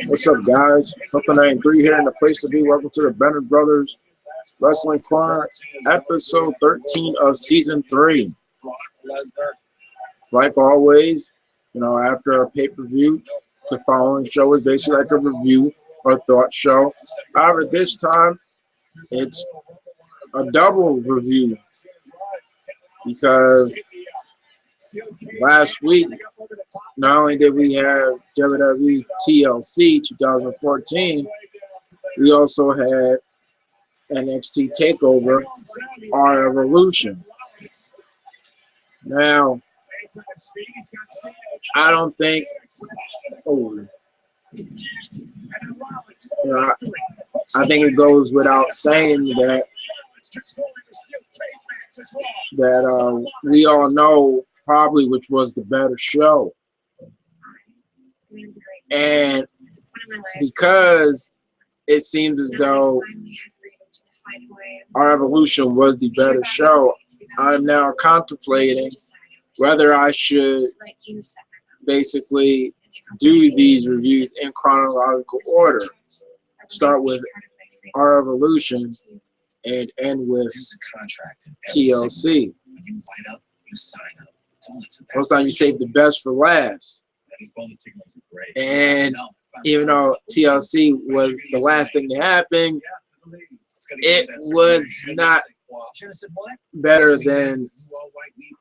What's up, guys? Something 93 here in the place to be. Welcome to the Bennett Brothers Wrestling Corner, episode 13 of season 3. Like always, after a pay-per-view, the following show is basically like a review or thought show. However, this time it's a double review because last week, not only did we have WWE TLC 2014, we also had NXT Takeover, Our Evolution. Now, I don't think, I think it goes without saying that we all know probably which was the better show. And because it seems as though Our Evolution was the better show, I'm now contemplating whether I should basically do these reviews in chronological order. Start with Our Evolution and end with TLC. Most times you save the best for last. And even though TLC was the last thing to happen, it was not better than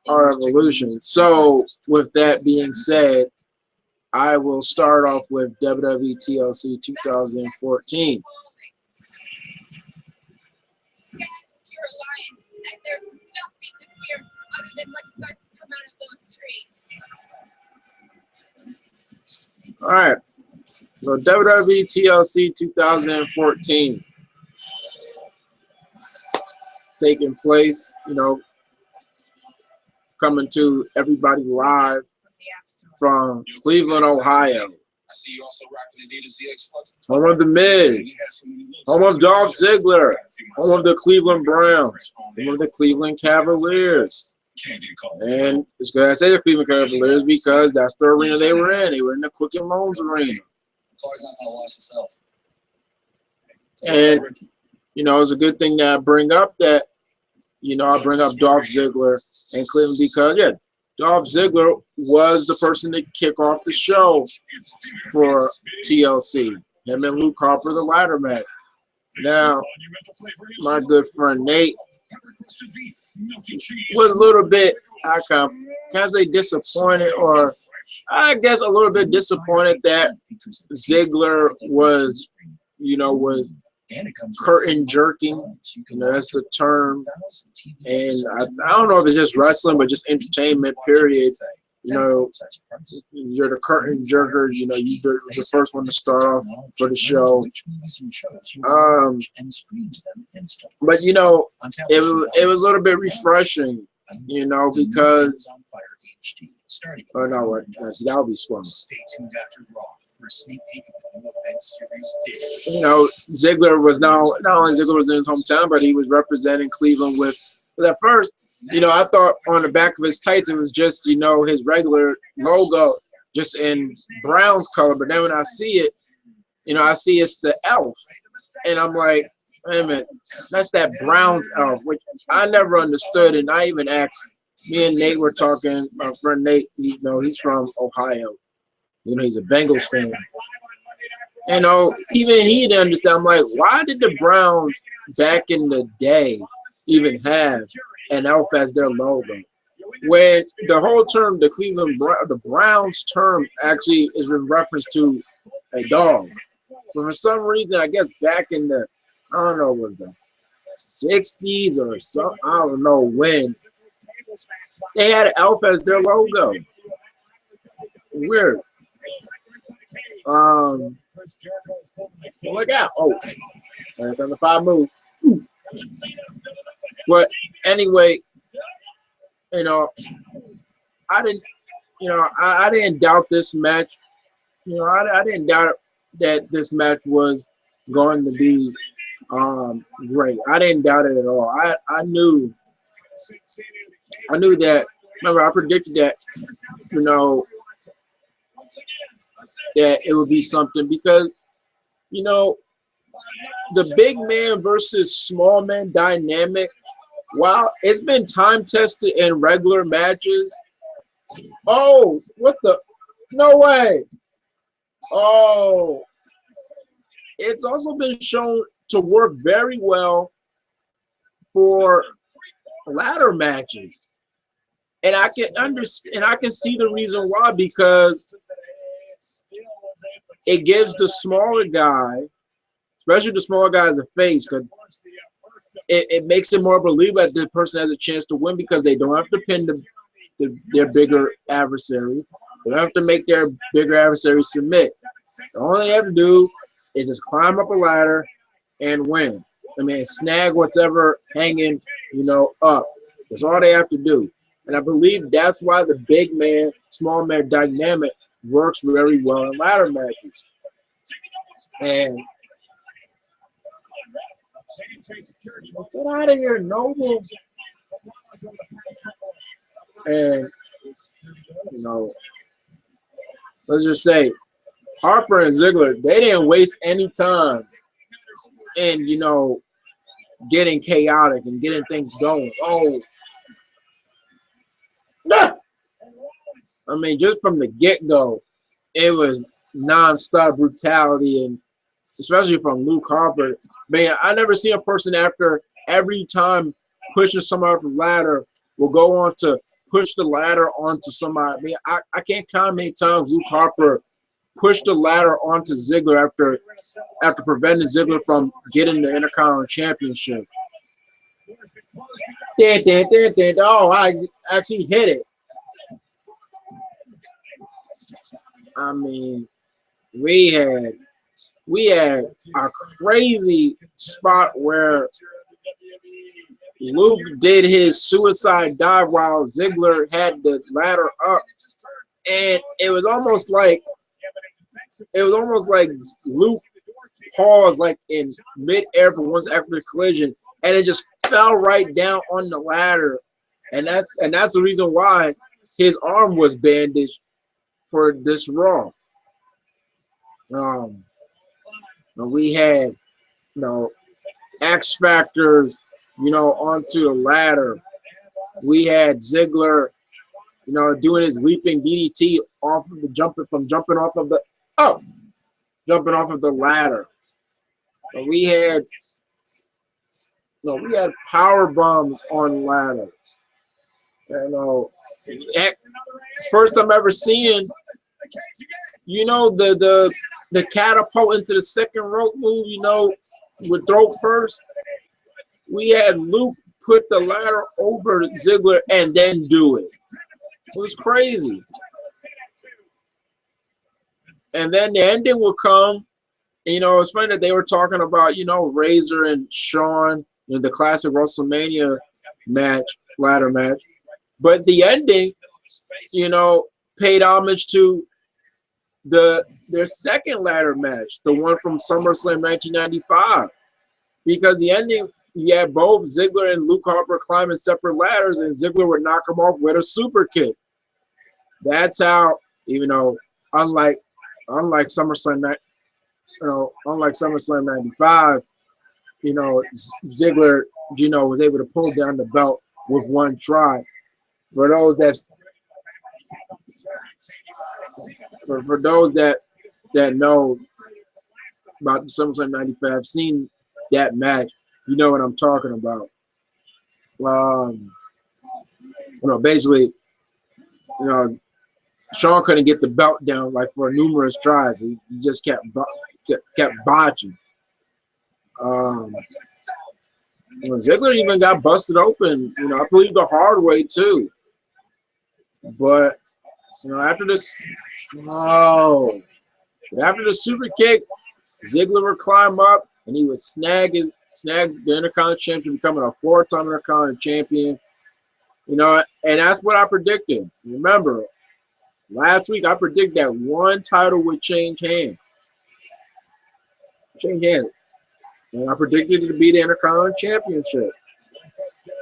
Our Evolution. So with that being said, I will start off with WWE TLC 2014. All right, so WWE TLC 2014 taking place, coming to everybody live from Cleveland, Ohio. Home of The Miz, home of Dolph Ziggler, home of the Cleveland Browns, home of the Cleveland Cavaliers. And it's good I say the Cleveland Cavaliers because that's the arena they were in. They were in the Quicken Loans arena. And, it's a good thing that I bring up that, I bring up Dolph Ziggler and Cleveland because, Dolph Ziggler was the person to kick off the show for TLC. Him and Luke Harper, the ladder match. Now, my good friend Nate was a little bit, can I say disappointed, or I guess a little bit disappointed that Ziggler was, was curtain jerking. That's the term. And I don't know if it's just wrestling, but just entertainment, period. You're the curtain jerker. You're the first one to start off for the show. But it was a little bit refreshing, because oh no, what? That'll be spoiled. Stay tuned after Raw for a sneak peek at the new event series. Ziggler was not only Ziggler was in his hometown, but he was representing Cleveland with. At first, I thought on the back of his tights it was just, his regular logo, just in Brown's color. But then when I see it, I see it's the elf. And I'm like, wait a minute, that's that Brown's elf, which I never understood. And I even asked, me and Nate were talking, my friend Nate, he's from Ohio. He's a Bengals fan. Even he didn't understand. I'm like, why did the Browns back in the day even have an elf as their logo? When the whole term, the Browns term actually is in reference to a dog. But for some reason, I guess back in the, I don't know, was the 60s or something, I don't know when, they had an elf as their logo. Weird. Look out. Oh, I've done the 5 moves. But anyway, I didn't doubt this match. I didn't doubt that this match was going to be great. I didn't doubt it at all. I knew that. Remember, I predicted that, that it would be something because, you know, the big man versus small man dynamic, while it's been time tested in regular matches. Oh, what the? No way. Oh, it's also been shown to work very well for ladder matches. And I can understand, and I can see the reason why, because it gives the smaller guy, especially the smaller guy, as a face, because it makes it more believable that the person has a chance to win because they don't have to pin their bigger adversary. They don't have to make their bigger adversary submit. The only they have to do is just climb up a ladder and win. I mean, snag whatever hanging, you know, up. That's all they have to do. And I believe that's why the big man, small man dynamic works very well in ladder matches. And get out of here, Noble. And, you know, let's just say Harper and Ziggler, they didn't waste any time in, you know, getting chaotic and getting things going. Oh, no. I mean, just from the get-go, it was non-stop brutality, and especially from Luke Harper. Man, I never seen a person after every time pushing somebody up the ladder will go on to push the ladder onto somebody. I mean, I can't count how many times Luke Harper pushed the ladder onto Ziggler after preventing Ziggler from getting the Intercontinental Championship. Oh, I actually hit it. I mean, we had a crazy spot where Luke did his suicide dive while Ziggler had the ladder up, and it was almost like Luke paused like in mid-air for once after the collision, and it just fell right down on the ladder, and that's the reason why his arm was bandaged for this Raw. We had, you know, X Factors, you know, onto the ladder. We had Ziggler, you know, doing his leaping DDT off of the jumping off of the ladder. We had power bombs on ladders. You know, first time ever seeing, you know, the catapult into the second rope move, you know, with throat first. We had Luke put the ladder over Ziggler and then do it. It was crazy. And then the ending will come. You know, it's funny that they were talking about, you know, Razor and Shawn in the classic WrestleMania match, ladder match. But the ending, you know, paid homage to their second ladder match, the one from SummerSlam 1995. Because the ending, you had both Ziggler and Luke Harper climbing separate ladders, and Ziggler would knock them off with a super kick. That's how, even though, unlike SummerSlam, unlike SummerSlam 95, you know, Ziggler, you know, was able to pull down the belt with one try. For those that know about SummerSlam 95, have seen that match, you know what I'm talking about. You know, basically, you know, Shawn couldn't get the belt down like for numerous tries. He just kept botching. You know, Ziggler even got busted open, you know, I believe the hard way too. But, you know, after the super kick, Ziggler would climb up and he would snag the Intercontinental Champion, becoming a 4-time Intercontinental Champion. You know, and that's what I predicted. Remember, last week I predicted that one title would change hands. And I predicted it to be the Intercontinental Championship.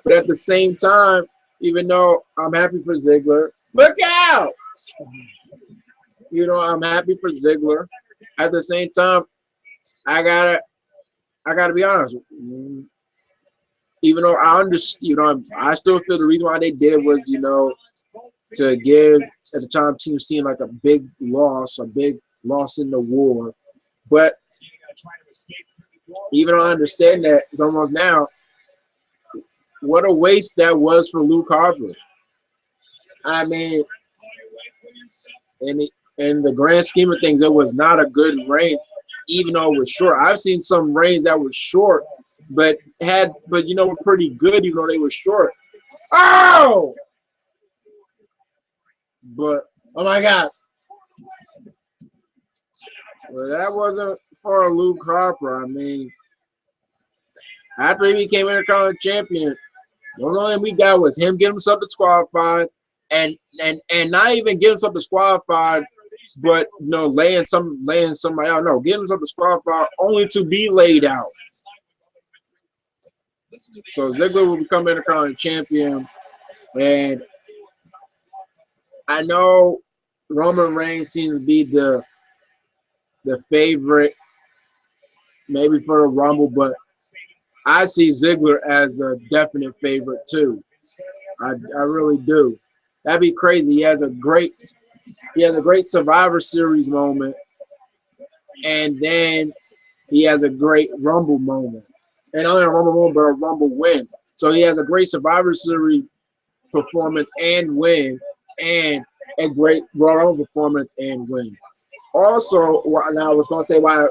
But at the same time, even though I'm happy for Ziggler, look out! You know, I'm happy for Ziggler. At the same time, I gotta be honest. Even though I understand, you know, I still feel the reason why they did was, you know, to give at the time Team seemed like a big loss in the war. But even though I understand that, it's almost now, what a waste that was for Luke Harper. I mean, in the grand scheme of things, it was not a good reign, even though it was short. I've seen some reigns that were short, but you know, were pretty good, even though they were short. Oh! But oh my God. Well, that wasn't for Luke Harper. I mean, after he became Intercontinental Champion, the only thing we got was him getting himself disqualified, and not even getting himself disqualified, but you know, laying somebody out. No, getting himself disqualified only to be laid out. So Ziggler will become Intercontinental Champion, and I know Roman Reigns seems to be the favorite, maybe for the Rumble, but I see Ziggler as a definite favorite too. I really do. That'd be crazy. He has a great Survivor Series moment, and then he has a great Rumble moment, and not only a Rumble moment, but a Rumble win. So he has a great Survivor Series performance and win, and a great Royal Rumble performance and win. Also, now I was going to say why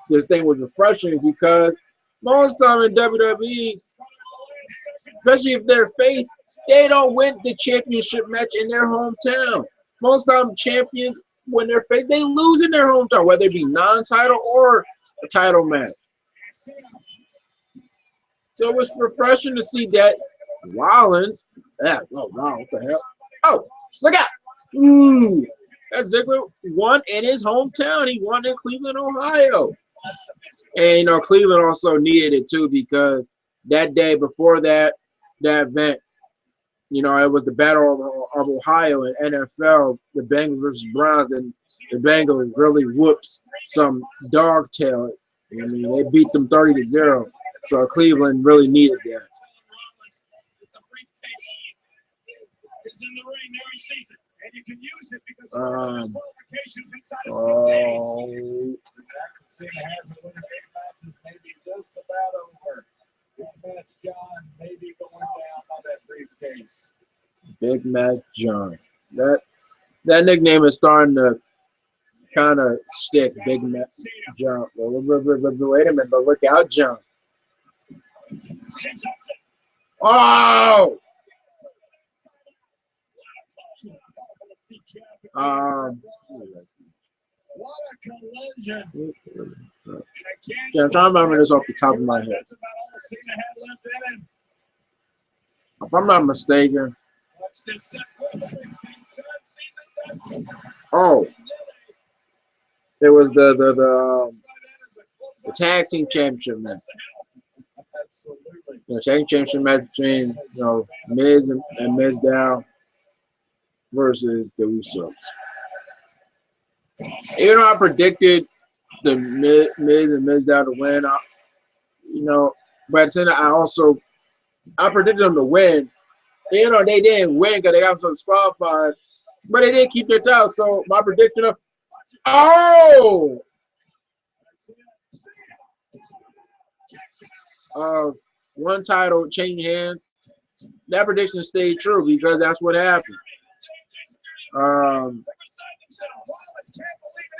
this thing was refreshing, because most time in WWE, especially if they're face, they don't win the championship match in their hometown. Most time champions, when they're face, they lose in their hometown, whether it be non-title or a title match. So it was refreshing to see that Rollins. Oh wow, what the hell? Oh, look out! Ooh, that Ziggler won in his hometown. He won in Cleveland, Ohio. And you know, Cleveland also needed it too, because that day before that event, you know, it was the Battle of Ohio in NFL, the Bengals versus Browns, and the Bengals really whooped some dog tail. I mean, they beat them 30-0. So Cleveland really needed that. Big Mac John. That nickname is starting to kind of stick. Big Mac John. Wait a minute, but look out, John. Oh! Yeah, I'm trying to remember this off the top of my head. If I'm not mistaken. Oh, it was the tag team championship match. The tag team championship match between, you know, Miz and Mizdow versus the Usos. Even though I predicted the Miz and Mizdow to win, you know, but at the same time, I predicted them to win. You know, they didn't win because they got some disqualified, but they did keep their title. So my prediction of one title changing hands. That prediction stayed true because that's what happened.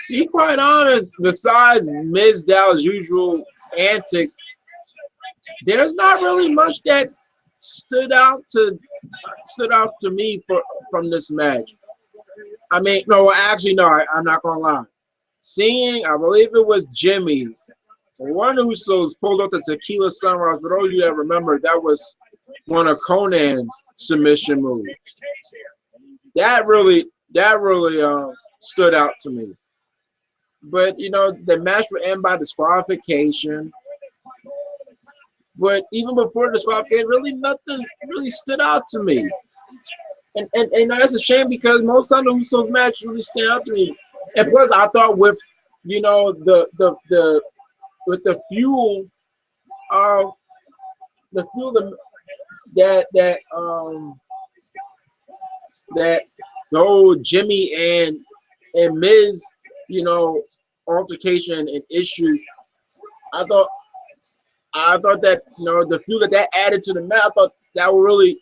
Be quite honest, besides Mizdow's usual antics, there's not really much that stood out to me from this match. I mean, no, actually, no, I'm not gonna lie. Seeing, I believe it was Jimmy, one of Usos pulled up the Tequila Sunrise. For those of you that remember, that was one of Conan's submission moves. That really stood out to me. But you know, the match would end by disqualification. But even before disqualification, really nothing really stood out to me. And that's a shame because most of the Usos matches really stand out to me. And plus, I thought with the with the fuel of the fuel that the whole Jimmy and Miz, altercation and issue. I thought that the fuel that added to the match, I thought that would really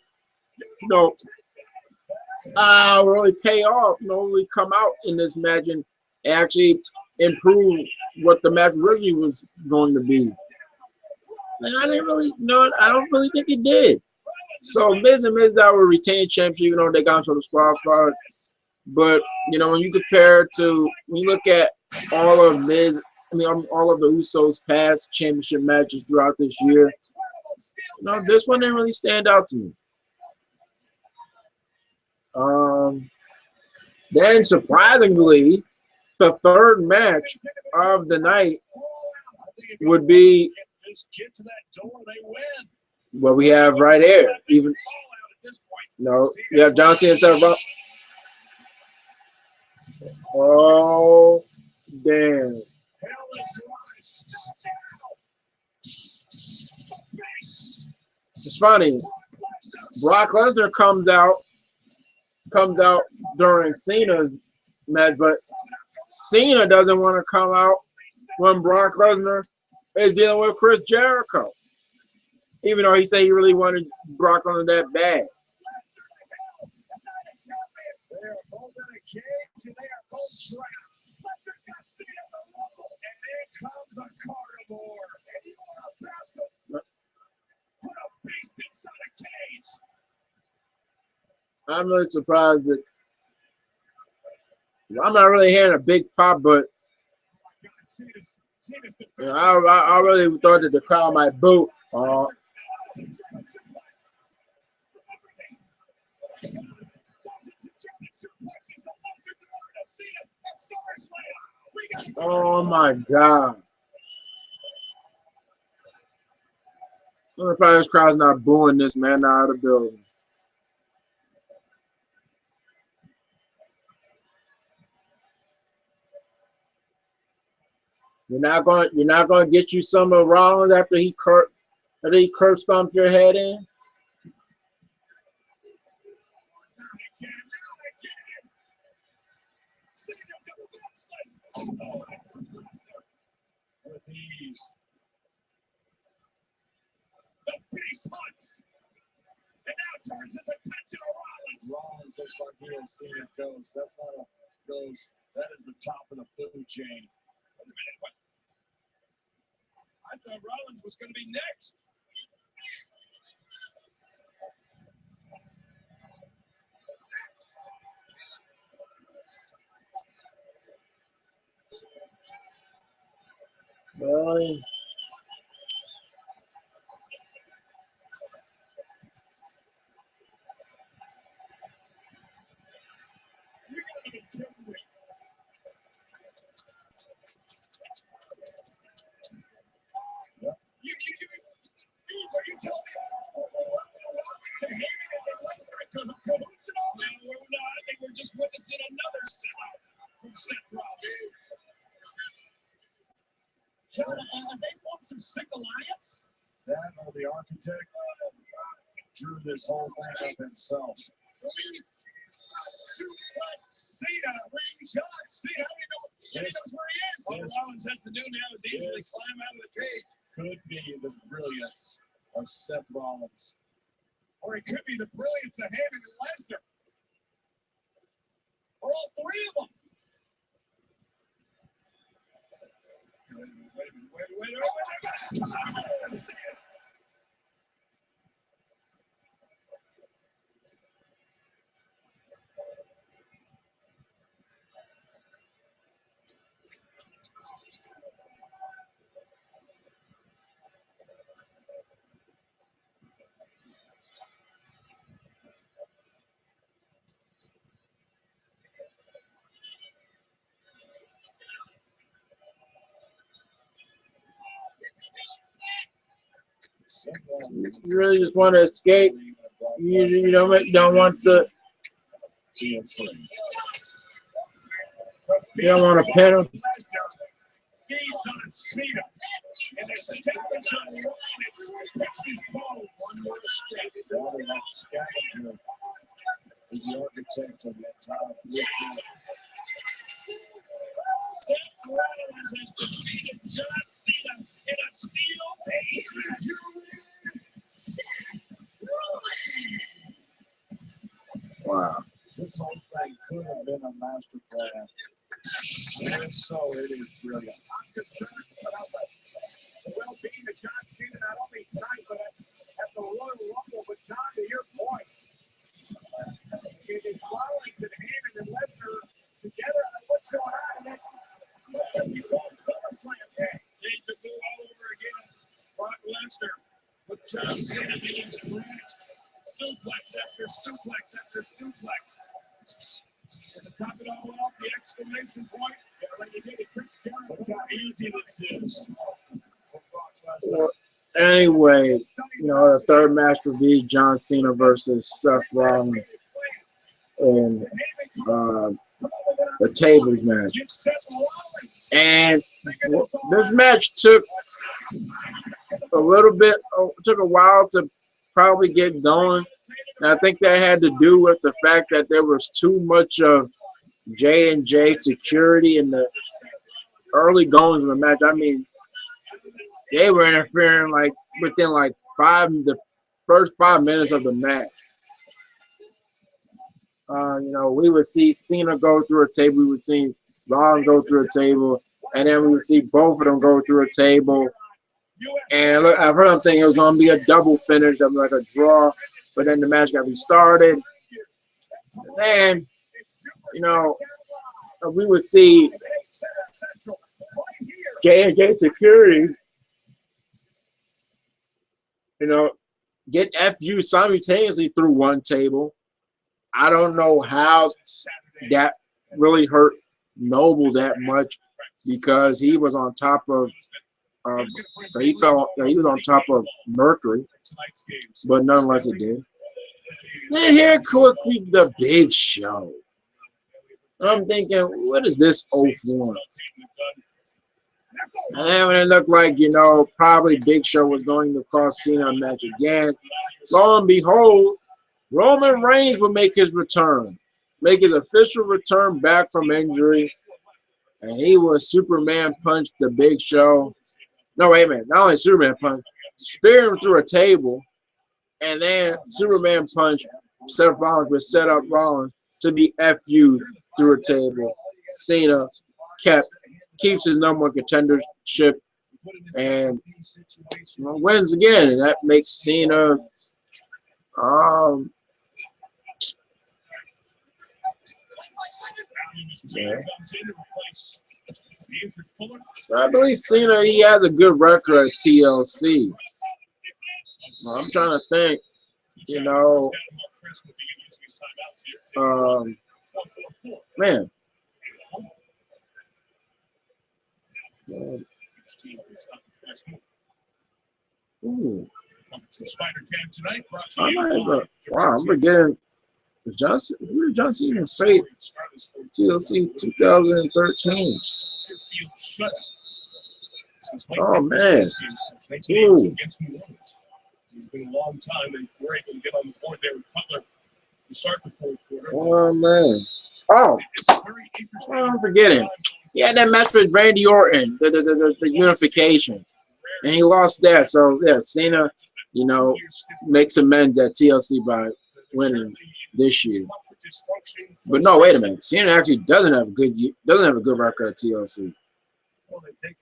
really pay off, really come out in this match and actually improve what the match really was going to be. And I didn't really I don't really think it did. So Miz and Miz that were retained championship, even though they got into the squad fight. But when you compare when you look at all of all of the Usos' past championship matches throughout this year, this one didn't really stand out to me. Then surprisingly, the third match of the night would be what we have right here. You have John Cena and Seth Rollins. Oh, damn. It's funny. Brock Lesnar comes out during Cena's match, but Cena doesn't want to come out when Brock Lesnar is dealing with Chris Jericho. Even though he said he really wanted Brock Lesnar that bad. They are both in a cage and they are both trapped. Lesnar's got Cena on the roll, and there comes a carnivore. And you are about to put a beast inside a cage. I'm really surprised that I'm not really hearing a big pop, but I really thought that the crowd might boo. Oh my God. I'm surprised this crowd's not booing this man out of the building. You're not going to get you some of Rollins after he curb stomped your head in. With ease. The beast hunts. And now turns his attention to Rollins. Rollins looks like he has seen a ghost. That's not a ghost. That is the top of the food chain. Wait a minute, what? I thought Rollins was going to be next. Really? You're going to be careful. You tell me I think we're just witnessing another sellout from Seth Rollins. John, have they formed some sick alliance? That or the architect drew this whole thing up himself. Cena, John Cena, he knows where he is. All Rollins has to do now is easily climb out of the cage. Could be the brilliance of Seth Rollins. Or it could be the brilliance of him and Lesnar. Or all three of them. Wait. You really just want to escape. You don't want You don't want to pin him. Feeds on Cena. And the scavenger units picks his bones. One more step. That scavenger is the architect of that top. Seth Rollins has defeated John Cena in a steel cage. Seth Rollins. Wow. This whole thing could have been a masterclass. And so it is brilliant. I'm concerned about the well-being of John Cena, not only tonight, but at the Royal Rumble. But John, to your point, it is Rollins and Heyman and Lesnar together. What's going on? And that's what we saw in SummerSlam. They could do all over again. Brock Lesnar with John Cena being scratched. Suplex after suplex after suplex. And to top it all off, the exclamation point. Like you did at Chris Jericho. Look how easy this is. Well, anyway, you know, the third match will be John Cena versus Seth Rollins in the tables match. And this match took a little bit, took a while to probably get going. And I think that had to do with the fact that there was too much of J&J security in the early goings of the match. I mean, they were interfering like within like the first 5 minutes of the match. You know, we would see Cena go through a table, we would see Rollins go through a table, and then we would see both of them go through a table. And look, I've heard them thinking it was going to be a double finish, like a draw, but then the match got restarted. And, you know, we would see J&J security, you know, get FU simultaneously through one table. I don't know how that really hurt Noble that much because he was on top of he was on top of Mercury, but nonetheless it did. And here quickly the Big Show. I'm thinking, what is this 0-1? And then when it looked like, you know, probably Big Show was going to cost Cena a match again, lo and behold, Roman Reigns would make his return, make his official return back from injury, and he would Superman punch the Big Show. No, wait a minute, not only Superman punch, spear him through a table, and then Superman punch Seth Rollins would set up Rollins to be FU through a table. Cena keeps his number one contendership and wins again, and that makes Cena I believe Cena, he has a good record at TLC. I'm trying to think, you know, man. Ooh. Wow, I'm forgetting. Who did John Cena face TLC 2013? Oh man. Ooh. It's been a long time. They were able to get on the board there with Cutler to start the fourth quarter. Oh man. Oh, I'm forgetting. He had that match with Randy Orton, the unification, and he lost that. So yeah, Cena, you know, makes amends at TLC by winning this year. But no, wait a minute. Cena actually doesn't have a good record at TLC.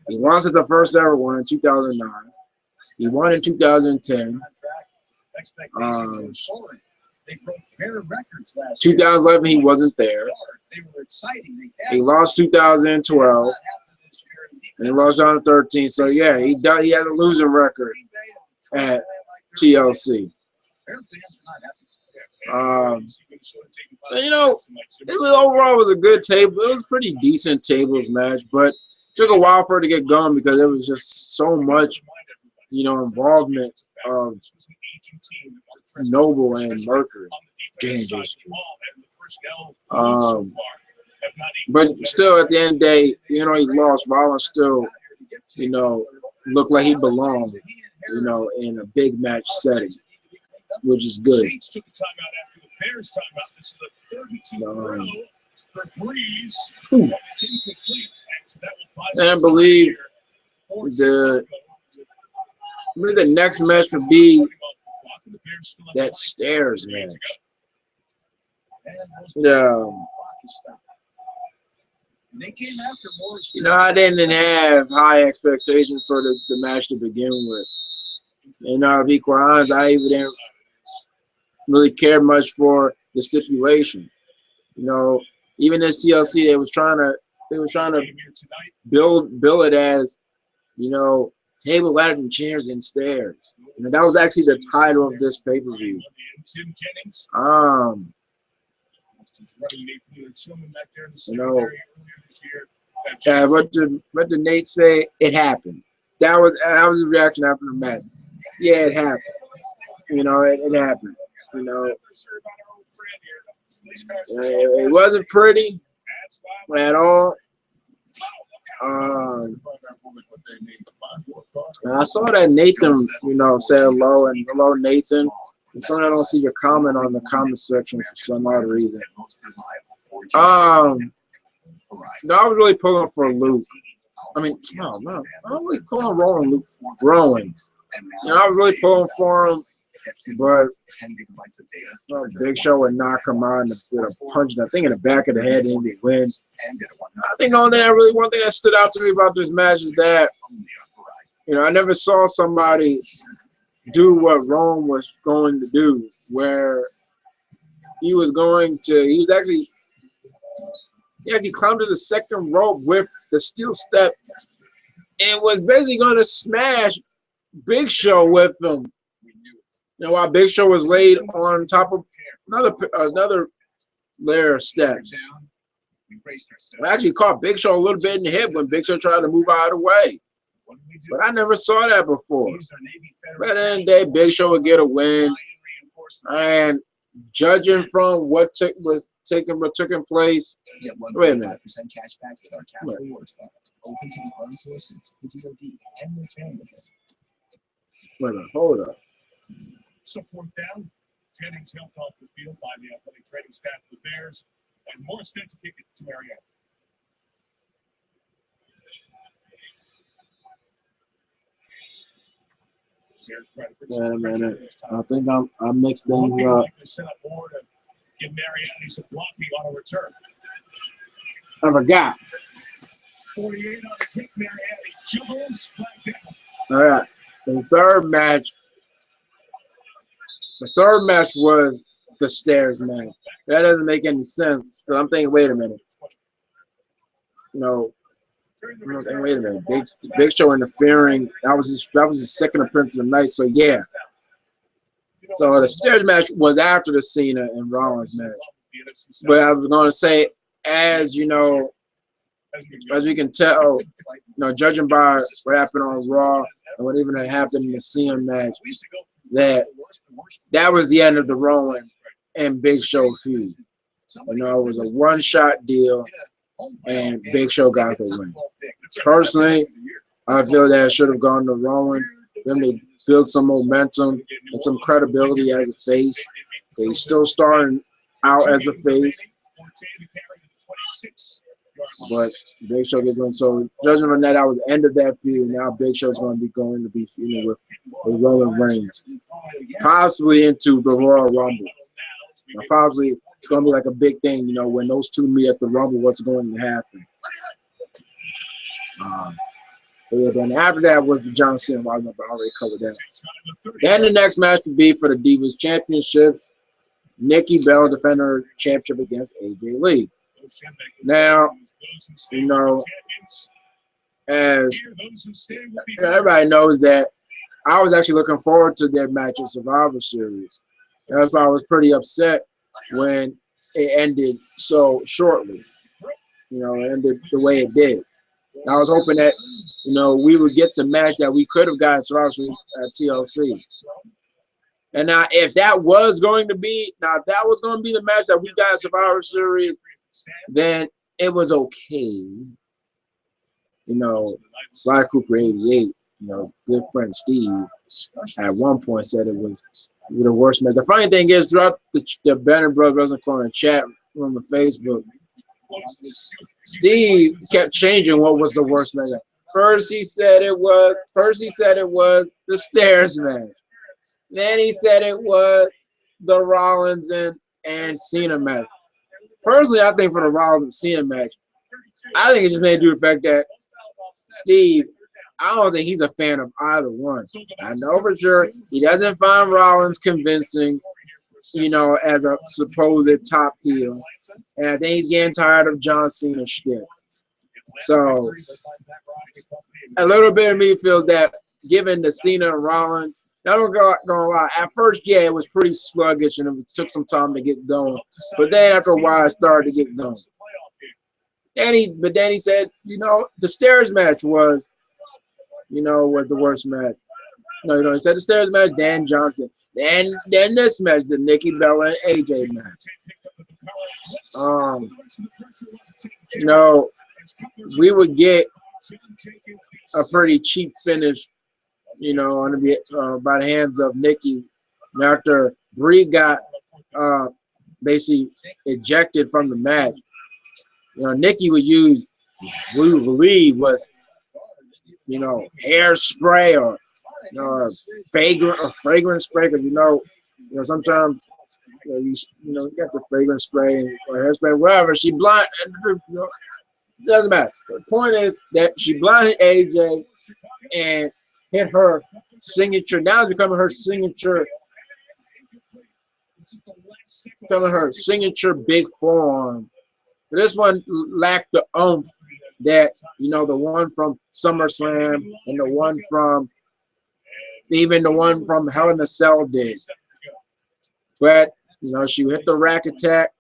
He lost at the first ever one in 2009. He won in 2010. 2011 he wasn't there. He lost 2012. And he lost 2013. So yeah, he has a losing record at TLC. You know, overall was a good table. It was a pretty decent tables match, but it took a while for it to get going because there was just so much, you know, involvement of Noble and Mercury. But still, at the end of the day, you know, he lost. Rollins still, you know, looked like he belonged, you know, in a big match setting, which is good. And I believe the next match would be that stairs match. Yeah. You know, I didn't have high expectations for the match to begin with. You know, to be quite honest, I even didn't really care much for the stipulation. You know, even in TLC, they was trying to build it as, you know, table, ladders, and chairs and stairs. You know, that was actually the title of this pay-per-view. You know, yeah, what did Nate say? It happened. That was the reaction after the match. Yeah, it happened. You know, it happened. You know, it wasn't pretty at all. I saw that Nathan, you know, said hello and hello Nathan. And so I don't see your comment on the comment section for some odd reason. No, I was really pulling for Luke. I mean, no, I was really pulling Rowan. You know, I was really pulling for him, but Big Show would knock him out with a punch, I think, in the back of the head, and he would win. I think one thing that stood out to me about this match is that, you know, I never saw somebody do what Rome was going to do, where he actually climbed to the second rope with the steel step and was basically going to smash Big Show with him. You know, while Big Show was laid on top of another layer of steps. I actually caught Big Show a little bit in the hip when Big Show tried to move out of the way. But I never saw that before. But at the end of the day, Big Show would get a win. And judging from what took place. Wait a minute. Wait a minute, hold up. So fourth down, Jennings helped off the field by the athletic training staff of the Bears, and Morrison to kick it to Marietta. Wait a minute. I think I mixed things up. Give Marietta some blocking on a return. I forgot. 48 on the kick, Marietta. Juggles, flag down. All right. The third match was the stairs match. That doesn't make any sense. So I'm thinking, wait a minute. No. I'm thinking, wait a minute. Big Show interfering. That was his second appearance of the night. So yeah. So the stairs match was after the Cena and Rollins match. But I was going to say, as you know, as we can tell, you know, judging by what happened on Raw and what even happened in the Cena match, that was the end of the Rowan and Big Show feud. You know, it was a one-shot deal, and Big Show got the win. Personally, I feel that it should have gone to Rowan. Then they build some momentum and some credibility as a face. He's still starting out as a face. But Big Show gets one. So judging on that, was the end of that feud. Now Big Show's going to be feuding with Roman Reigns, possibly into the Royal Rumble. Now, probably it's going to be like a big thing, you know, when those two meet at the Rumble. What's going to happen? So yeah, then after that was the John Cena. I already covered that. Then the next match would be for the Divas Championship. Nikki Bella defending her championship against AJ Lee. Now, you know, as everybody knows that I was actually looking forward to their match in Survivor Series. That's why I was pretty upset when it ended so shortly. You know, it ended the way it did. And I was hoping that, you know, we would get the match that we could have gotten Survivor Series at TLC. And now, if that was going to be the match that we got at Survivor Series, then it was okay. You know, Sly Cooper 88, good friend Steve, at one point said it was the worst match. The funny thing is, throughout the Bennett Brothers Wrestling Corner chat room on Facebook, Steve kept changing what was the worst match. First he said it was the stairs match. Then he said it was the Rollins and Cena match. Personally, I think for the Rollins and Cena match, I think it just made due to the fact that Steve, I don't think he's a fan of either one. I know for sure he doesn't find Rollins convincing, as a supposed top heel. And I think he's getting tired of John Cena's shit. So a little bit of me feels that given the Cena and Rollins, I'm not gonna lie, at first, yeah, it was pretty sluggish and it took some time to get going. But then after a while, it started to get going. But then he said, the stairs match was the worst match. No, he said the stairs match, Dan Johnson. Then this match, the Nikki Bella and AJ match. We would get a pretty cheap finish, by the hands of Nikki. And after Brie got basically ejected from the match, Nikki was used, we believe, was hairspray or fragrance spray. Because sometimes you got the fragrance spray or hairspray, whatever. She blind. Doesn't matter. The point is that she blinded AJ and hit her signature. Now it's becoming her signature. Big forearm. But this one lacked the oomph that the one from SummerSlam and the one from Hell in a Cell did. But she hit the rack attack,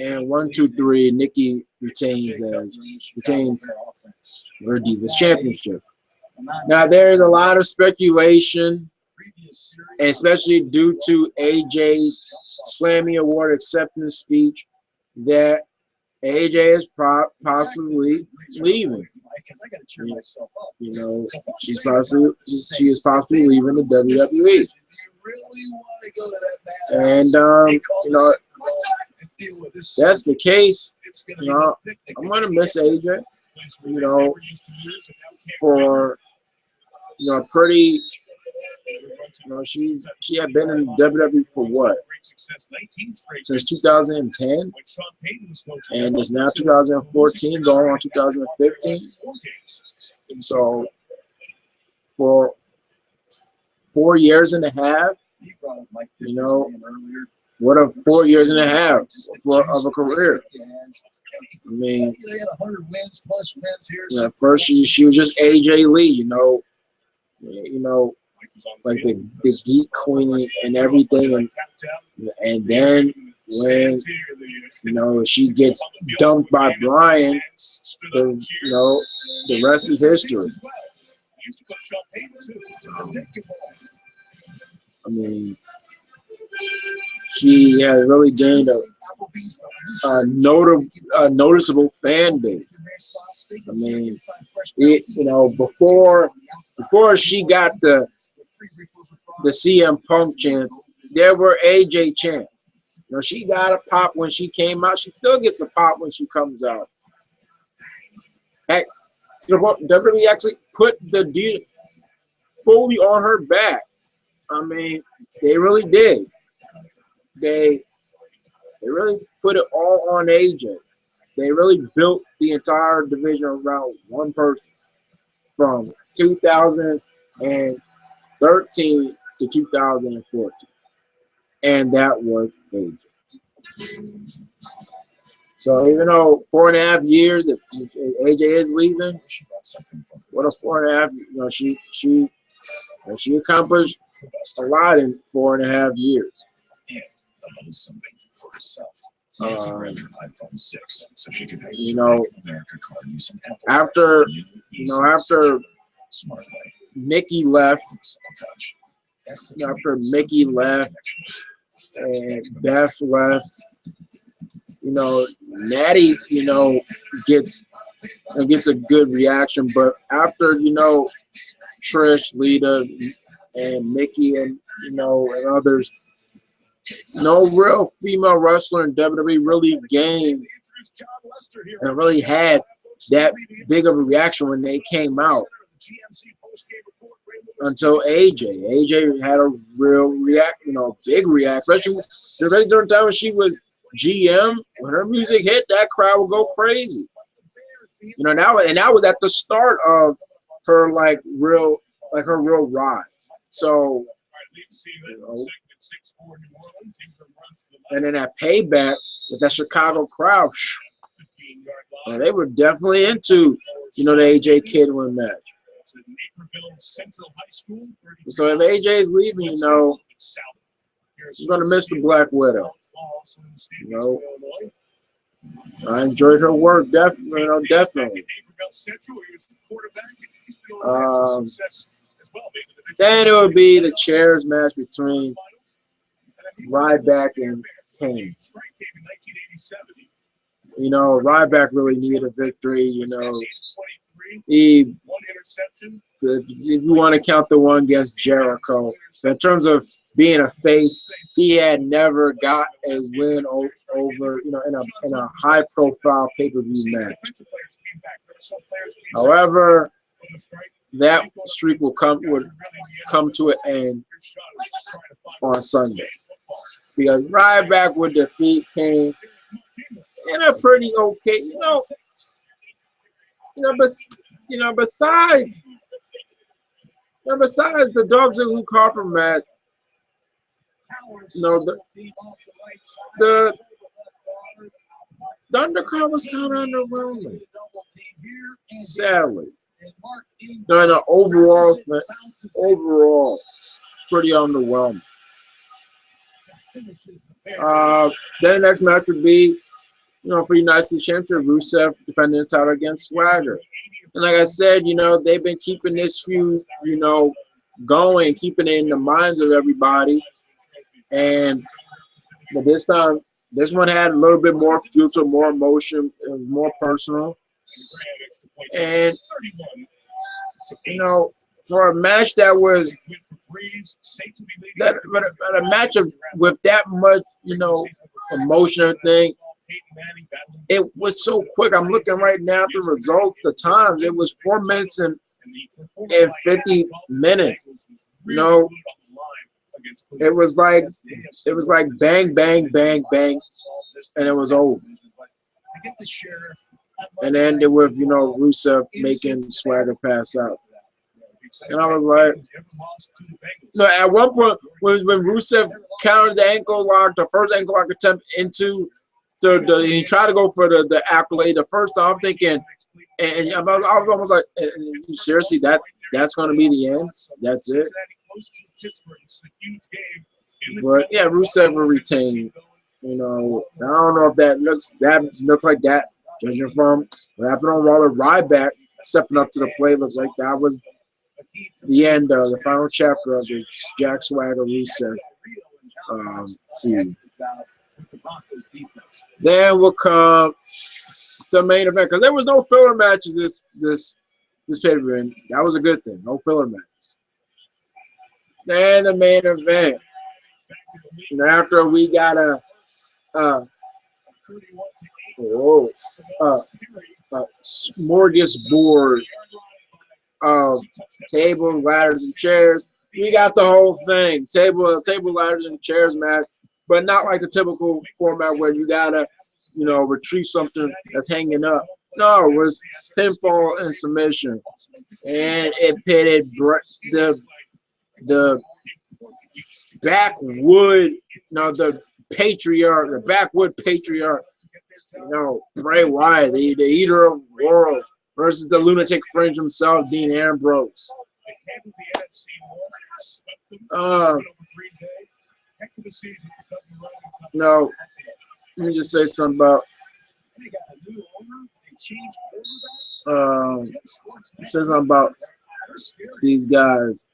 and 1, 2, 3, Nikki retains her Divas Championship. Now there's a lot of speculation, especially due to AJ's Slammy Award acceptance speech, that AJ is possibly leaving. She is possibly leaving the WWE. And that's the case. I'm gonna miss AJ. For pretty. She had been in WWE for what? Since 2010, and it's now 2014, going on 2015. So for 4 years and a half, what a 4 years and a half of a career. I mean, first she was just AJ Lee, like the geek queen and everything, and then when she gets dumped by Brian, the rest is history. I mean, she has really gained a noticeable fan base. I mean, before she got the CM Punk chance, there were AJ chants. She got a pop when she came out. She still gets a pop when she comes out. Heck, WWE actually put the deal fully on her back. I mean, they really did. They really put it all on AJ. They really built the entire division around one person from 2013 to 2014. And that was AJ. So even though 4.5 years, if AJ is leaving, what a 4.5, she accomplished a lot in 4.5 years. And a little something for herself. Nancy grabbed her iPhone 6 so she could pay America card using Apple. After Nikki left, after Mickey left and Beth left, you know, Natty, you know, gets a good reaction. But after, you know, Trish, Lita, and Mickey, and you know, and others, no real female wrestler in WWE really gained and really had that big of a reaction when they came out until AJ. AJ had a real big reaction, especially during the time when she was GM. When her music hit, that crowd would go crazy. You know, that was at the start of her real rise. So, you know, and then that Payback with that Chicago crowd, they were definitely into, you know, the AJ Kidwin match. So if AJ's leaving, you know, you're gonna miss the Black Widow. You know, I enjoyed her work, definitely. Then it would be the chairs match between Ryback and Kane. You know, Ryback really needed a victory. You know, if you want to count the one against Jericho, so in terms of being a face, he had never got a win over, you know, in a high-profile pay-per-view match. However, that streak would come to an end on Sunday because Ryback would defeat Kane in a pretty okay, besides the Dubs and Luke Harper match, you know, the undercard was kind of underwhelming, sadly. No, overall, pretty underwhelming. Then the next match would be, you know, for United States Championship, Rusev defending his title against Swagger. And like I said, you know, they've been keeping this feud, you know, going, keeping it in the minds of everybody. But this time, this one had a little bit more future, more emotion, it was more personal. And, you know, for a match that was a match with that much, you know, emotional thing, it was so quick. I'm looking right now at the results, the times. It was 4 minutes and 50 minutes. You know, it was like bang, bang, bang, bang, and it was over. And ended with, you know, Rusev making Swagger pass out. And I was like, no, at one point when Rusev countered the ankle lock, the first ankle lock attempt into he tried to go for the accolade the first time. I'm thinking, and I was almost like, seriously, that's going to be the end? That's it? But yeah, Rusev will retain. You know, I don't know if that looks like that. Judging from what happened on Raw with Ryback stepping up to the plate, looks like that was the end of the final chapter of the Jack Swagger Rusev feud. Then will come the main event, because there was no filler matches this pay-per-view, and that was a good thing. No filler matches. Then the main event. And after we got a smorgasbord of tables, ladders, and chairs. We got the whole thing. Table, ladders, and chairs match, but not like the typical format where you gotta, you know, retrieve something that's hanging up. No, it was pinfall and submission, and it pitted the backwood patriarch, you know, Bray Wyatt, the eater of worlds, versus the lunatic fringe himself, Dean Ambrose. No, let me just say something about these guys.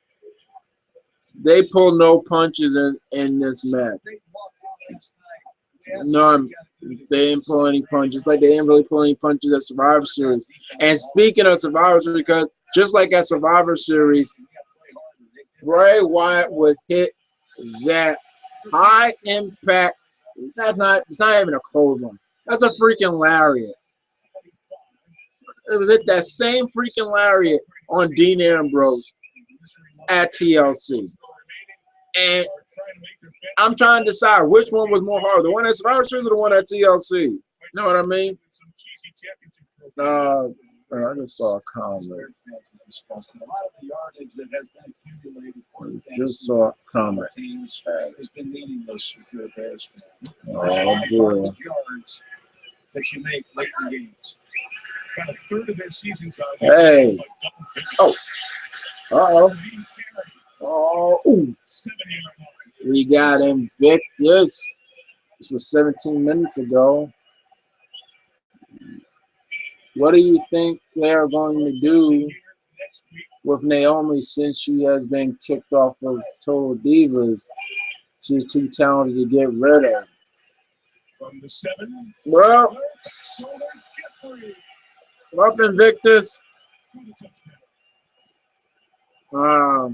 They pulled no punches in this match. None. They didn't pull any punches. Like they didn't really pull any punches at Survivor Series. And speaking of Survivor Series, because just like at Survivor Series, Bray Wyatt would hit that high impact. It's not even a cold one. That's a freaking lariat. It would hit that same freaking lariat on Dean Ambrose at TLC. And I'm trying to decide which one was more hard, the one at Survivor Series or the one at TLC. You know what I mean? I just saw a comment. Just saw a comment. Oh boy. That you make late in games. Got a third of their season time. Hey. Oh. Uh-oh. Oh. Ooh. We got M.V.K. This was 17 minutes ago. What do you think they're going to do with Naomi since she has been kicked off of Total Divas? She's too talented to get rid of. Well, up Invictus. How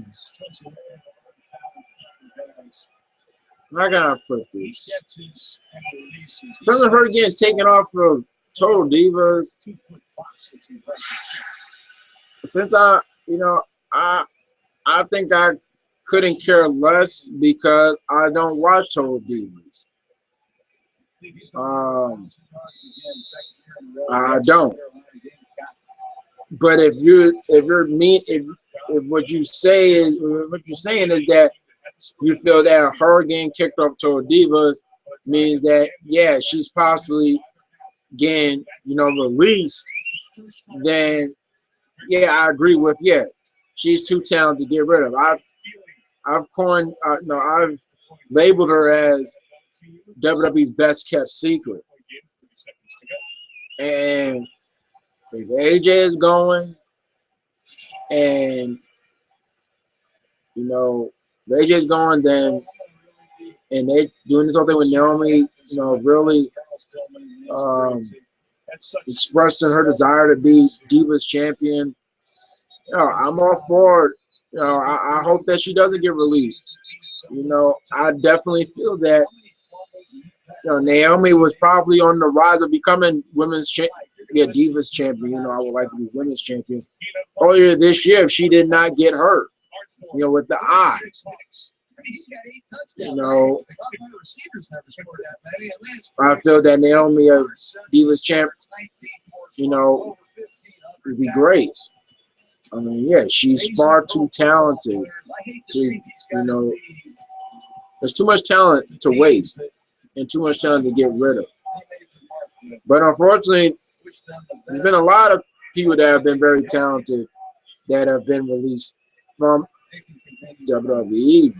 can I put this? Because of her getting taken off of Total Divas, since I think I couldn't care less because I don't watch Total Divas. I don't. But if what you're saying is that you feel that her getting kicked off Total Divas means that she's possibly getting released, then I agree with she's too talented to get rid of. I've labeled her as WWE's best kept secret. And if AJ is going, and if AJ is going, then and they doing this whole thing with Naomi, really expressing her desire to be Divas champion. I'm all for it. I hope that she doesn't get released. I definitely feel that Naomi was probably on the rise of becoming Divas champion. I would like to be women's champion earlier this year if she did not get hurt. With the eye. I feel that Naomi as Divas champ, would be great. I mean, she's far too talented to, there's too much talent to waste and too much talent to get rid of. But unfortunately, there's been a lot of people that have been very talented that have been released from WWE,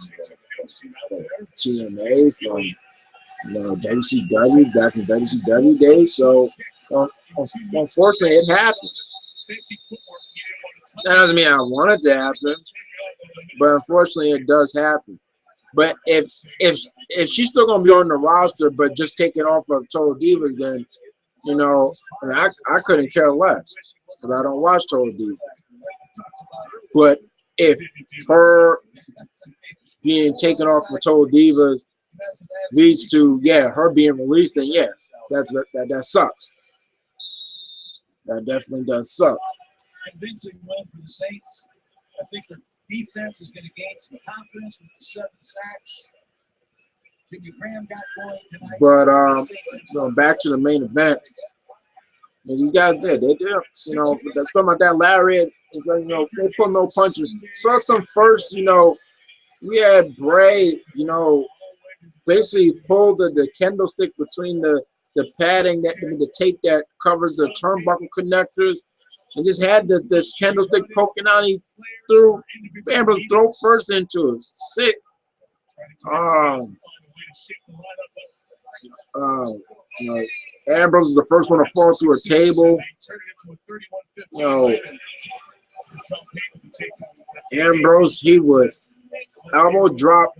from TNA, from WCW, back in WCW days. So unfortunately, it happens. That doesn't mean I want it to happen, but unfortunately, it does happen. But if she's still gonna be on the roster, but just taking off of Total Divas, then I couldn't care less because I don't watch Total Divas. But if her being taken off of Total Divas leads to her being released, then that sucks. That definitely does suck. Convincing win for the Saints. I think their defense is going to gain some confidence with the 7 sacks. Jimmy Graham got going tonight. But back to the main event. These guys did. They did. They're talking about that lariat. They put no punches. Saw some first. We had Bray. Basically pulled the candlestick between the padding the tape that covers the turnbuckle connectors, and just had this candlestick poking out. He threw Ambrose throat first into it. Sick. Ambrose is the first one to fall through a table. Ambrose, he would elbow drop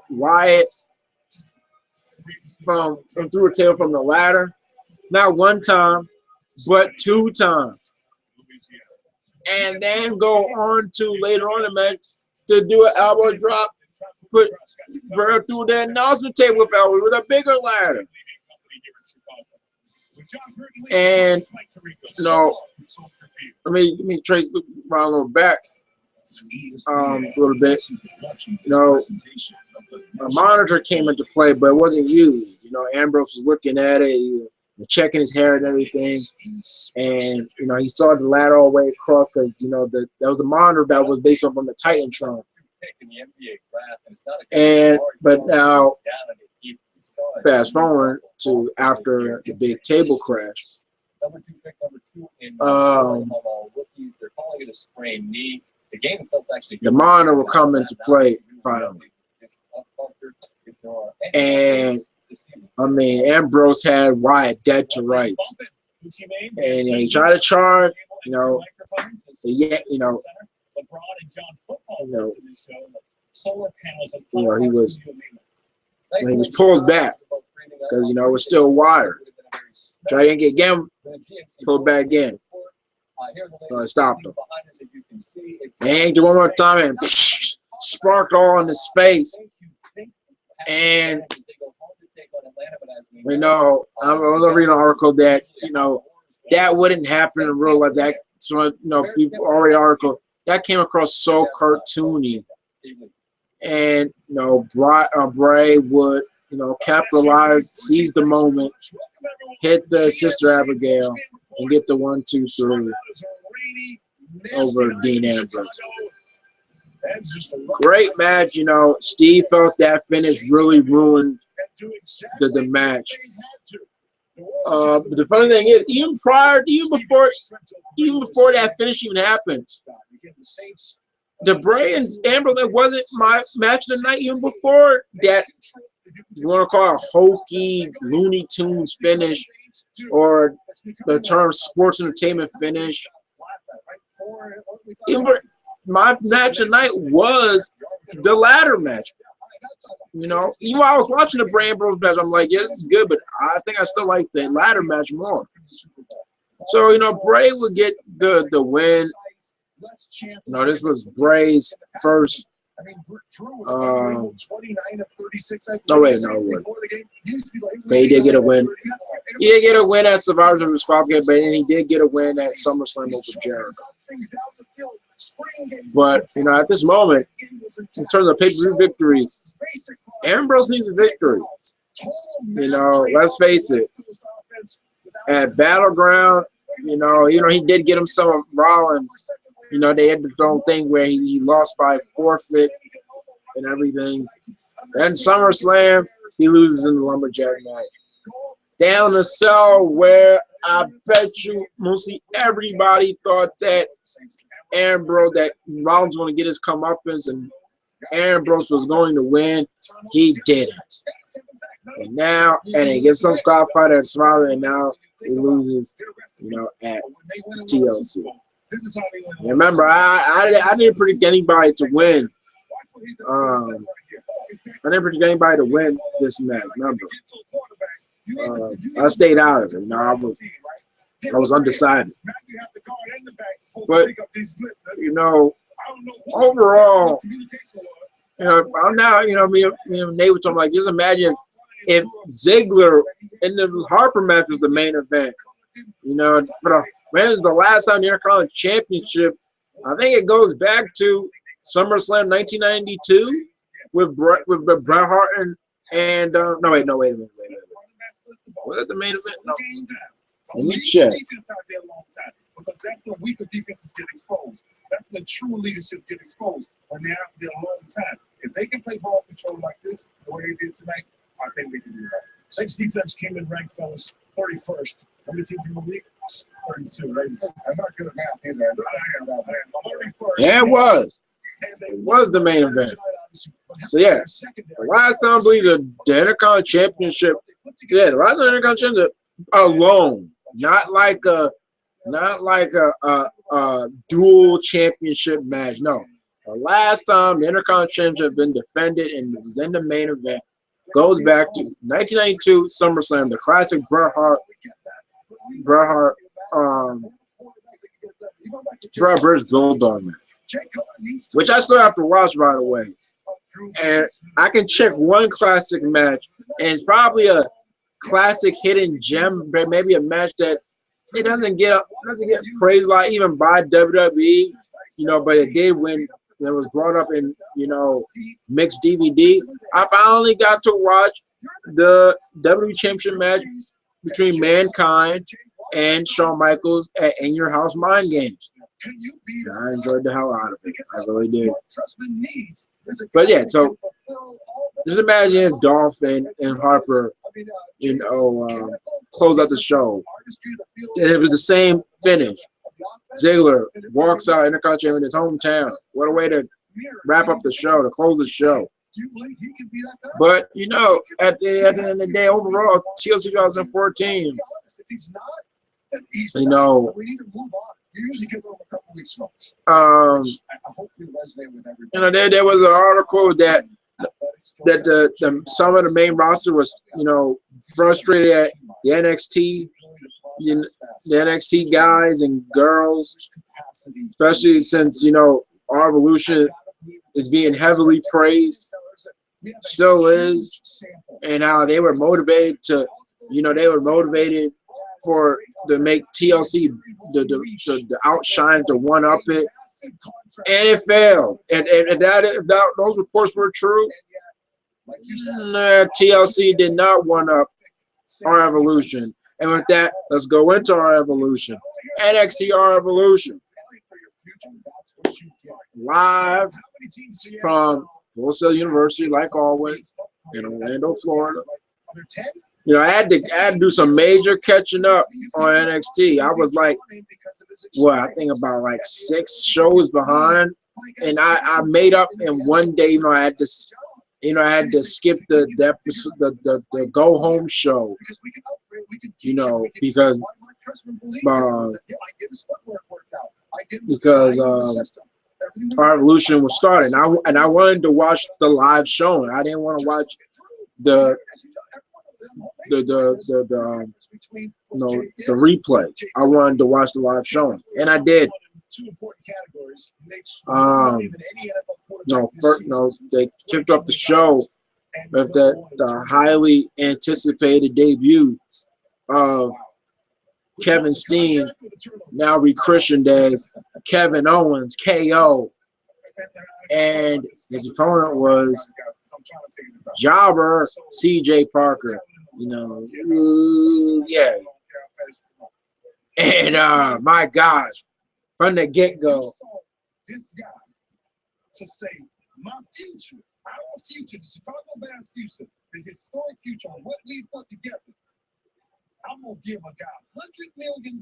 Wyatt from through a tail from the ladder. Not one time, but 2 times. And then go on to later on in the match to do an elbow drop, put Bro through the announcement table with a bigger ladder. And let me trace around a little back a little bit. A monitor came into play, but it wasn't used. Ambrose was looking at it, checking his hair and everything, and he saw the ladder all the way across because that was a monitor that was based on the Titantron. But now, fast forward to after the big table crash. The monitor will come into play finally. And Ambrose had Wyatt dead to rights. And he tried to charge, he was pulled back because it was still wired. Try to get again, pulled back again. So I stopped him. And do one more time and sparked all in his face. And I was reading an article that that wouldn't happen in real life. That people already article that came across so cartoony, and Bray would capitalize, seize the moment, hit the Sister Abigail, and get the 1, 2, 3 over Dean Ambrose. Great match, Steve felt that finish really ruined the match. But the funny thing is, even before that finish even happened, the Bray and Ambrose, that wasn't my match of the night. Even before that, you want to call it a hokey, Looney Tunes finish, or the term sports entertainment finish. Even my match of the night was the ladder match. Even while I was watching the Bray Ambrose match, I'm like, yeah, this is good, but I think I still like the ladder match more. So, Bray would get the win. This was Bray's first. No, wait, no, it wasn't. But he did get a win. He did get a win at Survivor Series Squad, but then he did get a win at SummerSlam over Jericho. But, at this moment, in terms of pay-per-view victories, Ambrose needs a victory. Let's face it. At Battleground, he did get him some of Rollins. They had the own thing where he lost by forfeit and everything. Then SummerSlam, he loses in the Lumberjack match. Down the cell where I bet you mostly everybody thought that Rollins was going to get his comeuppance and Ambrose was going to win. He didn't. And he gets some squad fight at Survivor, and now he loses, at TLC. Remember, I didn't predict anybody to win. I didn't predict anybody to win this match. Remember, I stayed out of it. I was undecided. But overall, I'm now, me and Nate were talking like, just imagine if Ziggler in the Harper match was the main event. When is the last time the Intercontinental Championship? I think it goes back to SummerSlam 1992 with Bret Hart and no, wait a minute. Was that the main event? No. Let me check. Because that's when weaker defenses get exposed. That's when true leadership get exposed when they're out there a long time. If they can play ball control like this, the way they did tonight, I think they can do that. Saints defense came in ranked, fellas, 31st. How many teams in the league? 32, right? I'm not good at math either. 31st. Yeah, it was. It was the main event. So yeah, the last time I believe the Intercontinental Championship. Yeah, the last time the Intercontinental Championship alone, not like a dual championship match. No, The last time the Intercontinental Championship had been defended and was in the main event goes back to 1992 SummerSlam, the classic Bret Hart British Bulldog match, which I still have to watch, by the way. And I can check one classic match, and it's probably a classic hidden gem, but maybe a match that it doesn't get praised like even by WWE, but it did when it was brought up in mixed DVD. I finally got to watch the WWE Championship match between Mankind and Shawn Michaels at In Your House Mind Games. I enjoyed the hell out of it. I really did. But yeah, so just imagine if Dolph and Harper, close out the show. And it was the same finish. Ziggler walks out Intercontinental in his hometown. What a way to wrap up the show, to close the show. But at the end of the day, overall, TLC 2014, there was an article that some of the main roster was frustrated at the NXT, the NXT guys and girls, especially since our Evolution is being heavily praised, still is, and how they were motivated to, to make TLC the outshine, to one up it, and it failed. And if those reports were true, TLC did not one up our Evolution. And with that, let's go into our Evolution. NXT our Evolution, live from Full Sail University, like always, in Orlando, Florida. I had to do some major catching up on NXT. I was like, I think about like 6 shows behind, and I made up in one day. I had to skip the go home show, because our Evolution was starting, and I wanted to watch the live show. I didn't want to watch the replay. I wanted to watch the live show, and I did. They kicked off the show with the highly anticipated debut of Kevin Steen, now rechristened as Kevin Owens, KO, and his opponent was jobber CJ Parker. And my gosh, from the get-go, this guy to say my future, our future, the Chicago Bears future, the historic future on what we put together, I'm gonna give a guy $100 million.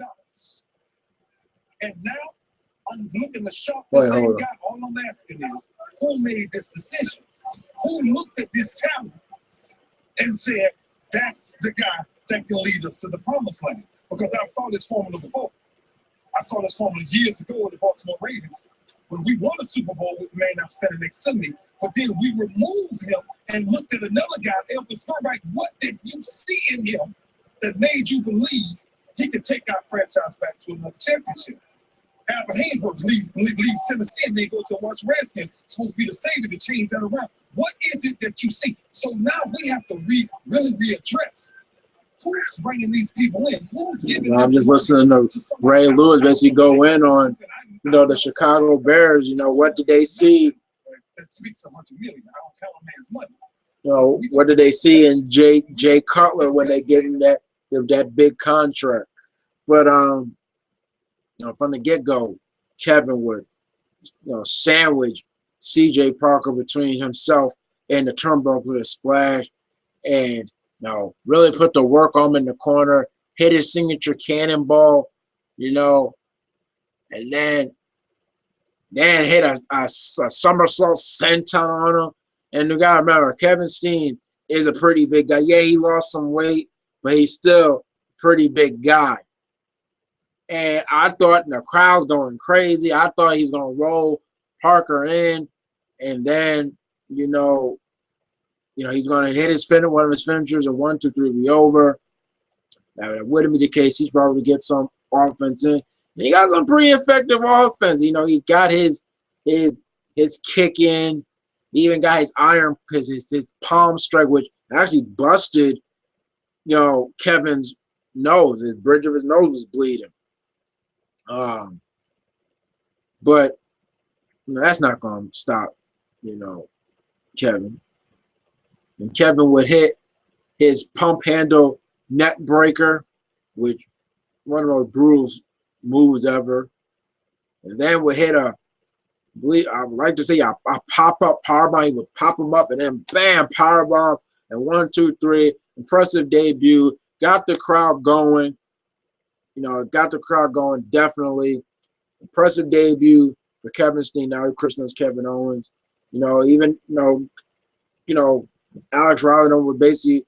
And now I'm looking to shop the same guy. All I'm asking is, who made this decision? Who looked at this talent and said, that's the guy that can lead us to the promised land? Because I saw this formula before. I saw this formula years ago with the Baltimore Ravens when we won a Super Bowl with the man now standing next to me. But then we removed him and looked at another guy, Elvis Burbank. What did you see in him that made you believe he could take our franchise back to another championship? Albert Haynesworth leaves Tennessee and then goes to Washington Redskins, supposed to be the savior to change that around. What is it that you see? So now we have to really readdress who's bringing these people in. Who's giving I'm just listening to Ray Lewis basically go in on the Chicago Bears. What did they see? That speaks $100 million. I don't count a man's money. What did they see in Jay Cutler when they gave him that big contract? But from the get-go, Kevin would sandwich CJ Parker between himself and the turnbuckle with a splash, and really put the work on him in the corner, hit his signature cannonball, and then hit a somersault senton on him. And you gotta remember, Kevin Steen is a pretty big guy. Yeah, he lost some weight, but he's still a pretty big guy. And I thought the crowd's going crazy. I thought he's gonna roll Parker in, and then he's going to hit one of his finishers, a 1, 2, 3, be over. That wouldn't be the case. He's probably get some offense in. And he got some pretty effective offense. He got his kick in. He even got his iron, his palm strike, which actually busted, Kevin's nose. His bridge of his nose was bleeding. But that's not going to stop, Kevin. And Kevin would hit his pump handle neck breaker, which one of those brutal moves ever. And then would hit I would like to say a pop-up powerbomb. He would pop him up and then bam, powerbomb. And 1, 2, 3, impressive debut. Got the crowd going. Definitely. Impressive debut for Kevin Steen. Now Christian's Kevin Owens. Alex Rodino was basically,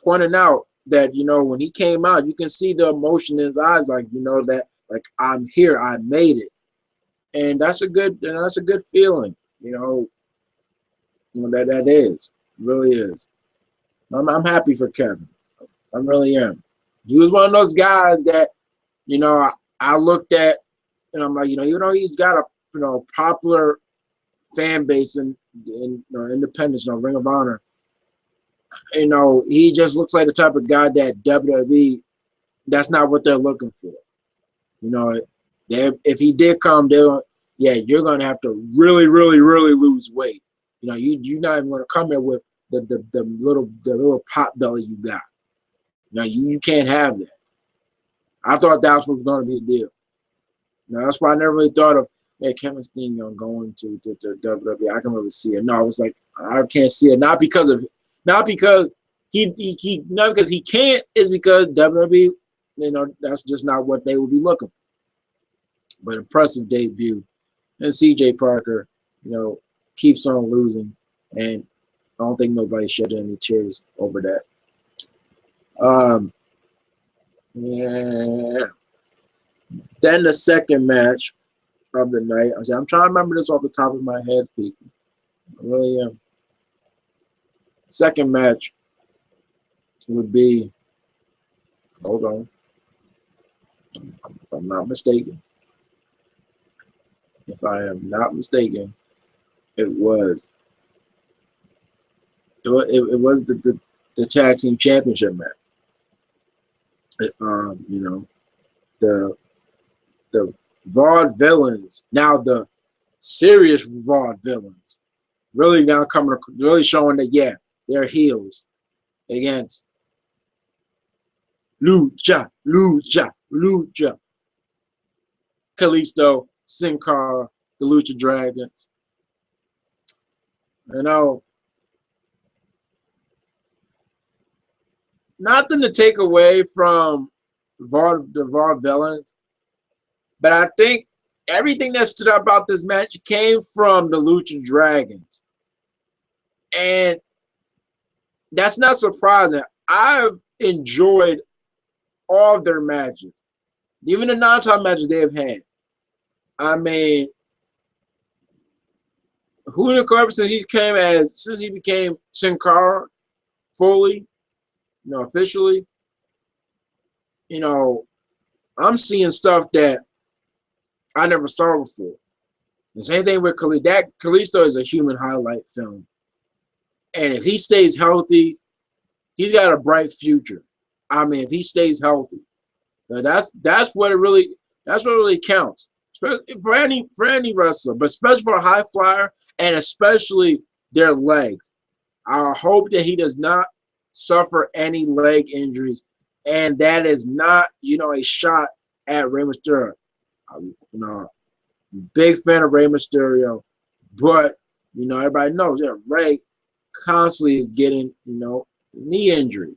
pointing out that, when he came out, you can see the emotion in his eyes, that I'm here, I made it. And that's a good feeling, that is. It really is. I'm happy for Kevin. I really am. He was one of those guys that, I looked at and I'm like, he's got a popular fan base in independence, Ring of Honor. He just looks like the type of guy that WWE, that's not what they're looking for. If he did come, you're going to have to really, really, really lose weight. You're not even going to come here with the little pot belly you got. You can't have that. I thought that was going to be a deal. That's why I never really thought of Kevin Steen going to WWE. I can really see it. No, I was like, I can't see it. Not because he can't. It's because WWE, that's just not what they would be looking for. But impressive debut, and CJ Parker, keeps on losing, and I don't think nobody shed any tears over that. Yeah. Then the second match of the night. I'm trying to remember this off the top of my head, people. I really am. Second match would be, hold on, if I'm not mistaken. If I am not mistaken, it was the tag team championship match. The Vaude villains, now the serious Vaude villains, really now really showing that they're heels against Lucha, Kalisto, Sin Cara, the Lucha Dragons. Nothing to take away from the Vaude villains, but I think everything that stood out about this match came from the Lucha Dragons. And that's not surprising. I've enjoyed all of their matches, even the non-title matches they have had. I mean, Hunico, since he became Sin Cara fully, officially, I'm seeing stuff that I never saw before. The same thing with Kalisto. That Kalisto is a human highlight film. And if he stays healthy, he's got a bright future. I mean, if he stays healthy. That's what really counts. For any wrestler, but especially for a high flyer and especially their legs. I hope that he does not suffer any leg injuries. And that is not, a shot at Rey Mysterio. Big fan of Rey Mysterio, but everybody knows that Rey constantly is getting knee injury.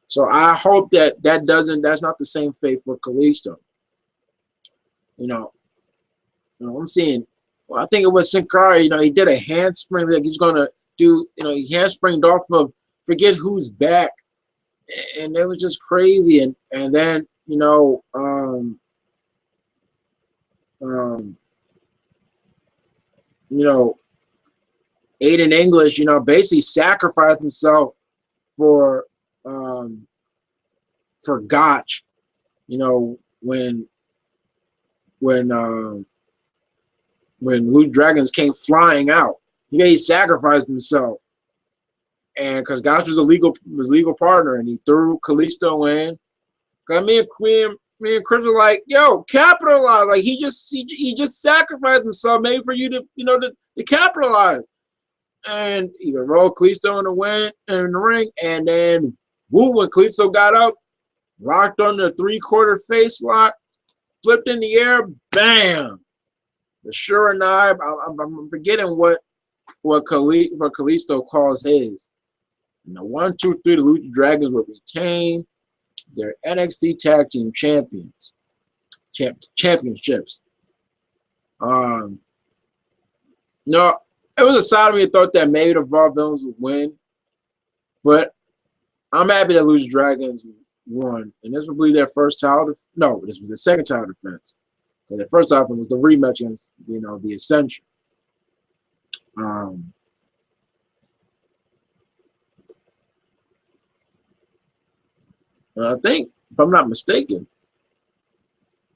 So I hope that's not the same fate for Kalisto. I'm seeing. Well, I think it was Sin Cara. He did a handspring. Like he's gonna do. He handspringed off of forget who's back, and it was just crazy. And then you know, Aiden English, you know, basically sacrificed himself for Gotch, you know, when Loose Dragons came flying out. He sacrificed himself, and because Gotch was a legal partner, and he threw Kalisto in. Cause me and Chris were like, "Yo, capitalize!" Like he just sacrificed himself, maybe for you to to capitalize. And he rolled Kalisto in the ring, and then woo, when Kalisto got up, locked on the 3/4 face lock, flipped in the air, bam. The sure knife. I'm forgetting what Kalisto calls his. And the 1, 2, 3, the Lucha Dragons would retain their NXT Tag Team Championships. No, it was a side of me that thought that maybe the Raw Villains would win, but I'm happy that Lucha Dragons won, and this would be their first title. No, this was the second title defense. And the first title was the rematch against the Ascension. I think, if I'm not mistaken,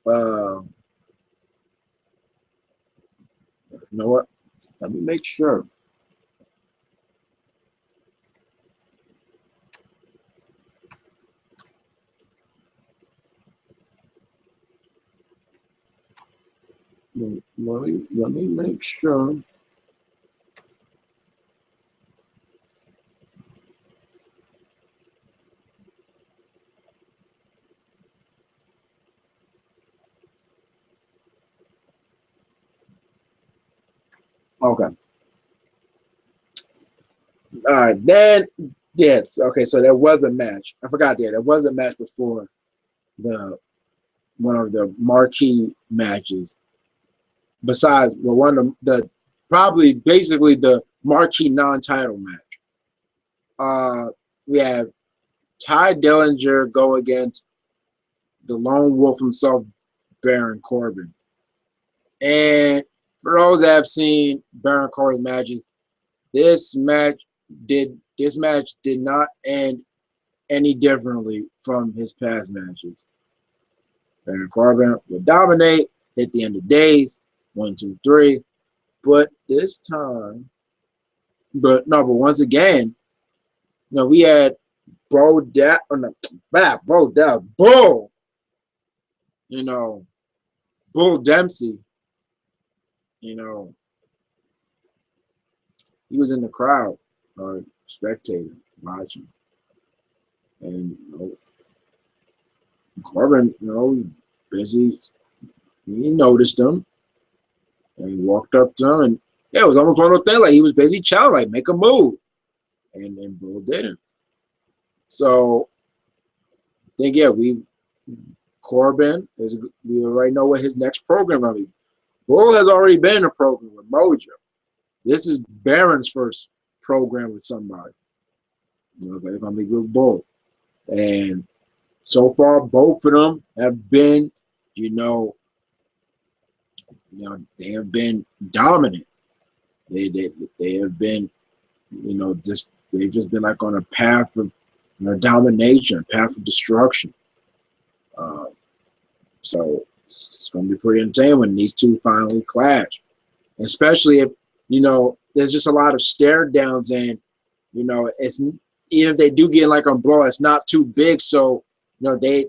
you know what? Let me make sure. Let me make sure. Okay. All right. Then, yes. Okay. So there was a match. I forgot that. There was a match before one of the marquee matches. Besides, well, one of the probably basically the marquee non-title match. We have Ty Dillinger go against the lone wolf himself, Baron Corbin. And for those that have seen Baron Corbin matches, this match did not end any differently from his past matches. Baron Corbin would dominate, hit the end of days, 1, 2, 3. But this time, but once again, we had Bull, Bull Dempsey, he was in the crowd, spectator, watching. And Corbin, busy, he noticed him, and he walked up to him, and it was almost one of those things like he was busy challenging, like make a move, and Bull didn't. So I think Corbin we already know what his next program will be. Bull has already been in a program with Mojo. This is Baron's first program with somebody. They're gonna be good Bull, and so far both of them have been, they have been dominant. They have been, they've just been like on a path of domination, path of destruction. So it's going to be pretty entertaining when these two finally clash, especially if there's just a lot of stare downs, and it's even if they do get like a blow, it's not too big, so they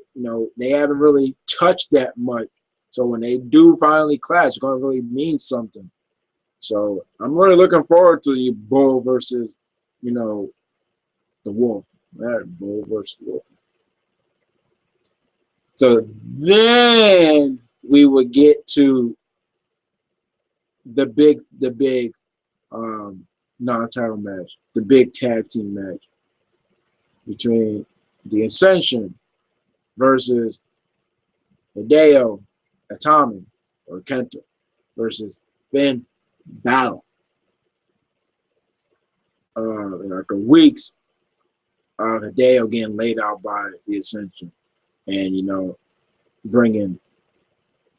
haven't really touched that much. So when they do finally clash, it's going to really mean something. So I'm really looking forward to the Bull versus the Wolf. That Bull versus Wolf. So then we would get to the big non-title match, the big tag team match between the Ascension versus Hideo Itami or Kenta versus Finn Balor. After weeks of Hideo getting laid out by the Ascension, and bringing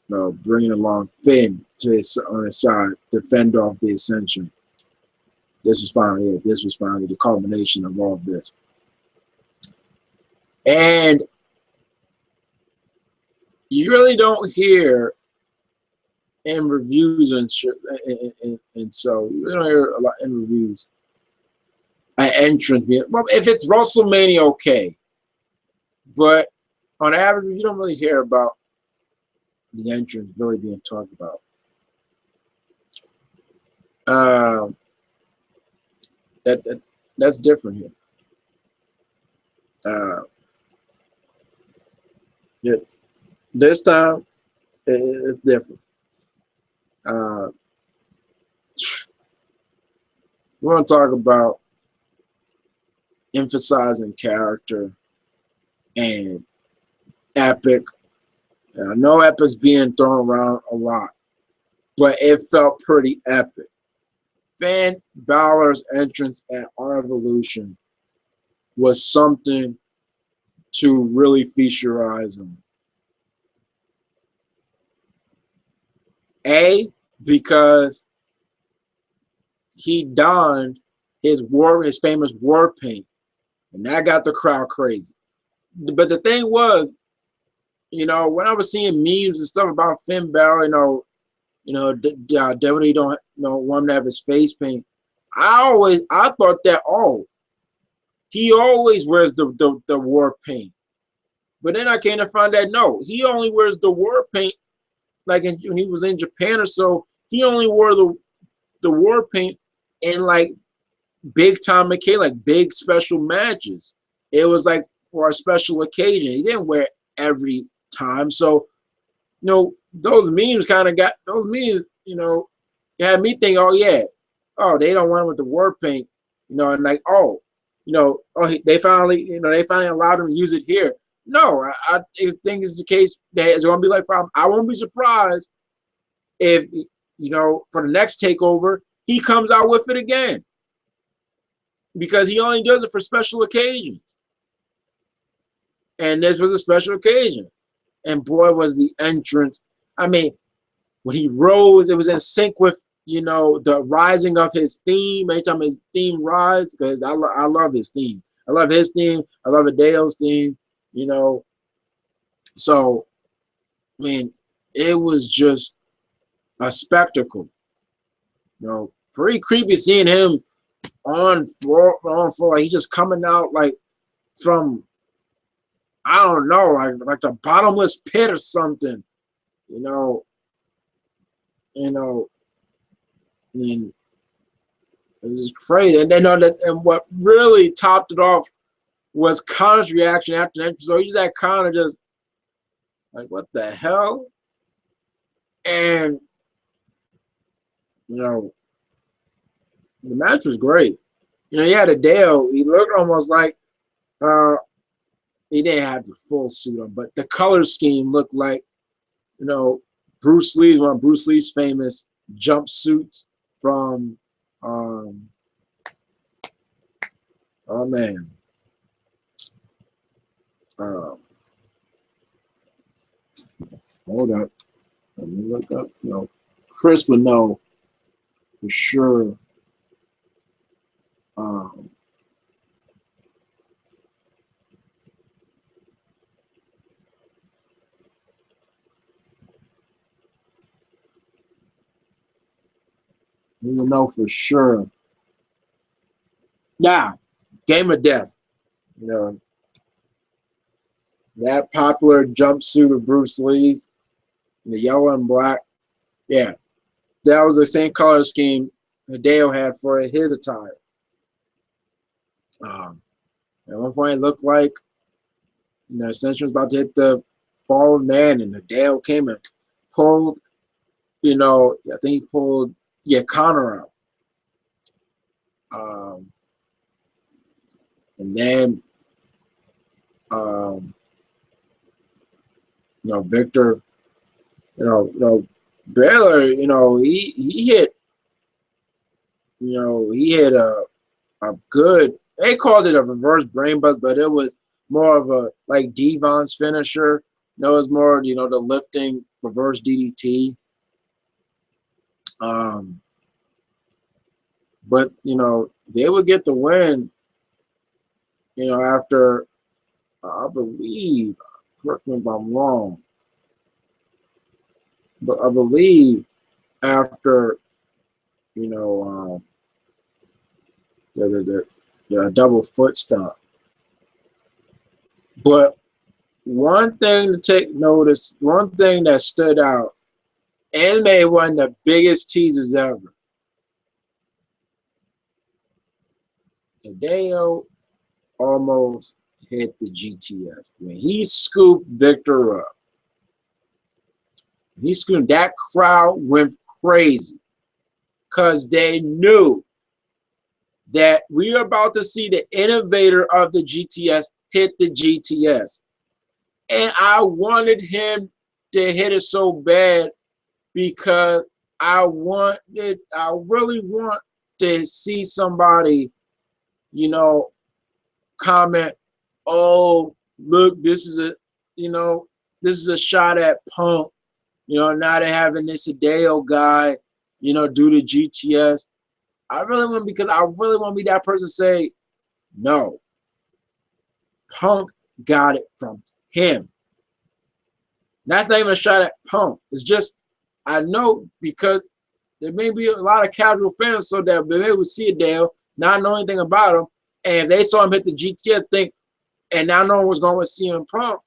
bringing along Finn on his side to fend off the Ascension. This was finally the culmination of all of this. And you really don't hear in reviews and so you don't hear a lot in reviews an entrance being, well, if it's WrestleMania, okay, but on average you don't really hear about the entrance really being talked about. That's different here. Yeah, this time it's different. We want to talk about emphasizing character and Epic. And I know Epic's being thrown around a lot, but it felt pretty epic. Finn Balor's entrance at Our Evolution was something to really feast your eyes on. A, because he donned his famous war paint, and that got the crowd crazy. But the thing was, when I was seeing memes and stuff about Finn Balor, WWE don't want him to have his face paint. I thought that he always wears the war paint. But then I came to find that no, he only wears the war paint like when he was in Japan or so. He only wore the war paint in like big time M.V.K, like big special matches. It was like for a special occasion. He didn't wear it every time. So, those memes kind of got those memes, had me think, they don't want him with the war paint, and like, they finally allowed him to use it here. No, I think it's the case that it's going to be like, I won't be surprised if, for the next takeover, he comes out with it again. Because he only does it for special occasions. And this was a special occasion. And boy, was the entrance. I mean, when he rose, it was in sync with, the rising of his theme. Every time his theme rises, because I love his theme. I love his theme. I love Adeo's theme, So, I mean, it was just a spectacle. Pretty creepy seeing him on floor. Like he's just coming out like from, I don't know, like the bottomless pit or something, and it was crazy. And then and what really topped it off was Connor's reaction after that. So he's that Connor just like, what the hell? And the match was great. He had Hideo. He looked almost like he didn't have the full suit on, but the color scheme looked like, Bruce Lee's one of Bruce Lee's famous jumpsuits from oh man. Hold up. Let me look up. Chris would know for sure. We will know for sure. Now, Game of Death. That popular jumpsuit of Bruce Lee's, the yellow and black. Yeah, that was the same color scheme Hideo had for his attire. At one point, it looked like Ascension was about to hit the fallen man, and Hideo came and pulled. I think he pulled Connor out. And then Victor, Baylor, he hit, he hit a good, they called it a reverse brain bust, but it was more of a like Devon's finisher, No, it's more, you know, the lifting, reverse DDT. But, you know, they would get the win, you know, after, I believe, correct me if I'm wrong, but I believe after, you know, the double foot stomp. But one thing to take notice, one thing that stood out, and made one of the biggest teasers ever. Hideo almost hit the GTS. When he scooped Victor up, he scooped, that crowd went crazy because they knew that we are about to see the innovator of the GTS hit the GTS. And I wanted him to hit it so bad because I really want to see somebody, you know, comment, oh, look, this is a shot at Punk. You know, now they're having this Hideo guy, you know, do the GTS. I really want to be that person to say, no, Punk got it from him. That's not even a shot at Punk. It's just, I know because there may be a lot of casual fans so that they would see Hideo, not know anything about him, and if they saw him hit the GTS, think, and now no one was going to see him Punk.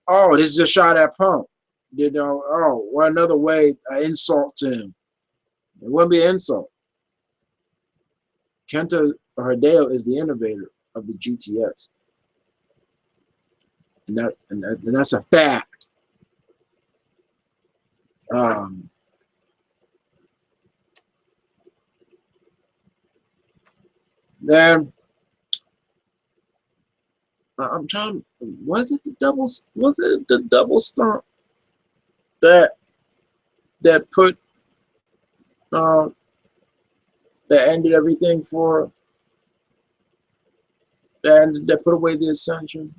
Oh, this is a shot at Punk. You know, oh, what another way, an insult to him. It wouldn't be an insult. Kenta Hideo is the innovator of the GTS. And that's a fact. Then I'm trying. Was it the double stomp that put that ended everything for that put away the Ascension?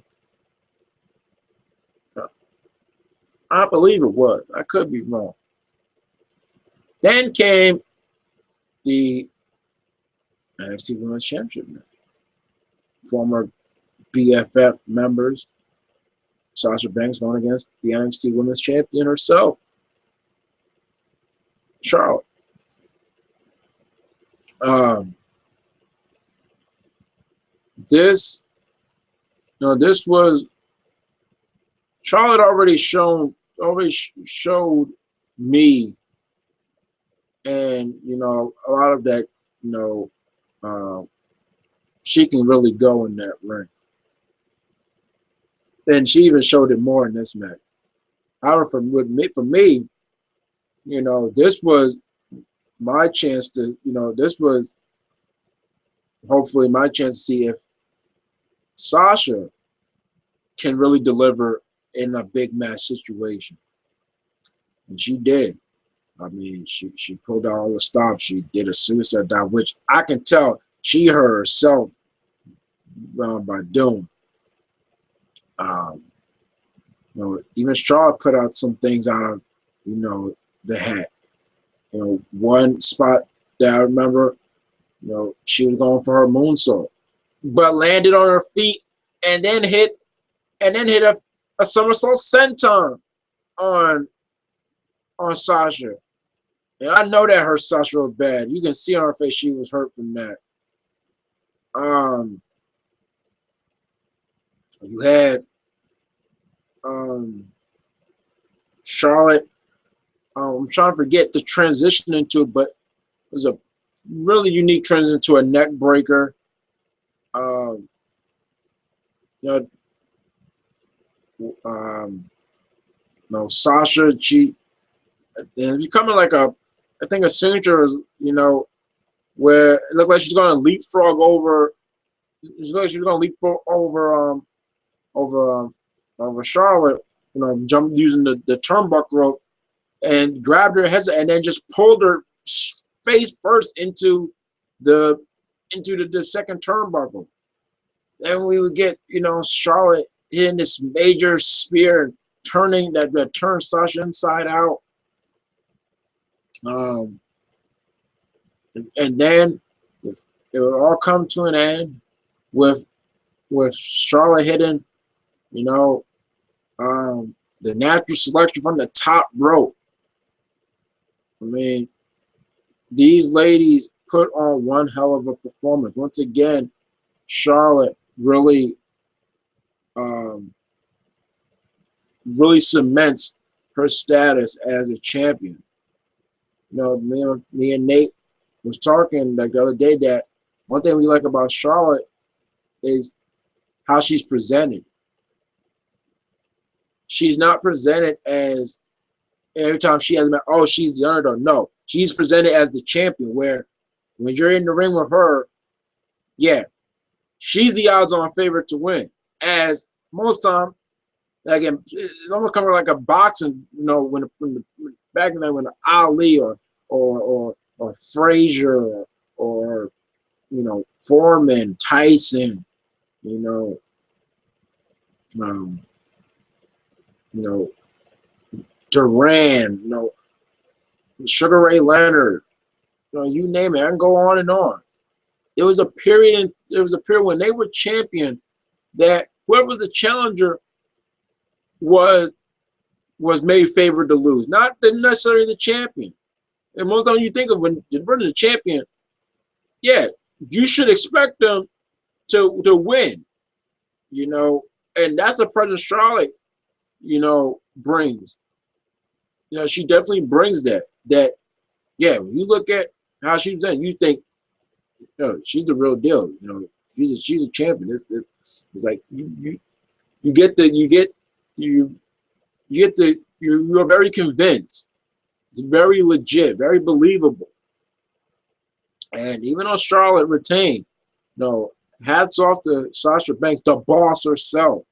I believe it was. I could be wrong. Then came the NXT Women's Championship match. Former BFF members, Sasha Banks going against the NXT Women's Champion herself, Charlotte. This was Charlotte already showed me, and you know, a lot of that, you know, she can really go in that ring. And she even showed it more in this match. However, for me, you know, this was my chance to, you know, this was hopefully my chance to see if Sasha can really deliver in a big match situation. And she did. I mean, she pulled out all the stops. She did a suicide dive, which I can tell she herself by doing. You know, even Charlotte put out some things out of, you know, the hat. You know, one spot that I remember, you know, she was going for her moonsault, but landed on her feet and then hit a somersault senton on Sasha. And I know that hurt Sasha was bad. You can see on her face she was hurt from that. You had Charlotte. I'm trying to forget the transition into it, but it was a really unique transition to a neck breaker. You know, Sasha, she becoming like I think a signature is, you know, where it looked like she's going to leapfrog over. It looked like she's going to leapfrog over Charlotte. You know, jump using the turnbuckle rope and grabbed her head and then just pulled her face first into the second turnbuckle. Then we would get, you know, Charlotte hitting this major spear that turned Sasha inside out. And then it would all come to an end with Charlotte hitting, you know, the natural selection from the top rope. I mean, these ladies put on one hell of a performance. Once again, Charlotte really really cements her status as a champion. You know, me and Nate was talking like the other day that one thing we like about Charlotte is how she's presented. She's not presented as every time she has met, oh, she's the underdog. No, she's presented as the champion, where when you're in the ring with her, yeah, she's the odds-on favorite to win. As most time, like it's almost kind of like a boxing, you know, when back in the day when Ali or Frazier or you know Foreman, Tyson, you know, you know Duran, you know Sugar Ray Leonard, you know, you name it. I can go on and on. There was a period when they were champion that whoever the challenger was made favored to lose, not necessarily the champion. And most of you think of when you're the champion, yeah, you should expect them to win, you know, and that's the pressure Charlotte, you know, brings. You know, she definitely brings that. Yeah, when you look at how she's done, you think, you know, she's the real deal. You know, she's a champion. It's like you're very convinced. It's very legit, very believable. And even though Charlotte retained, you know, hats off to Sasha Banks, the boss herself.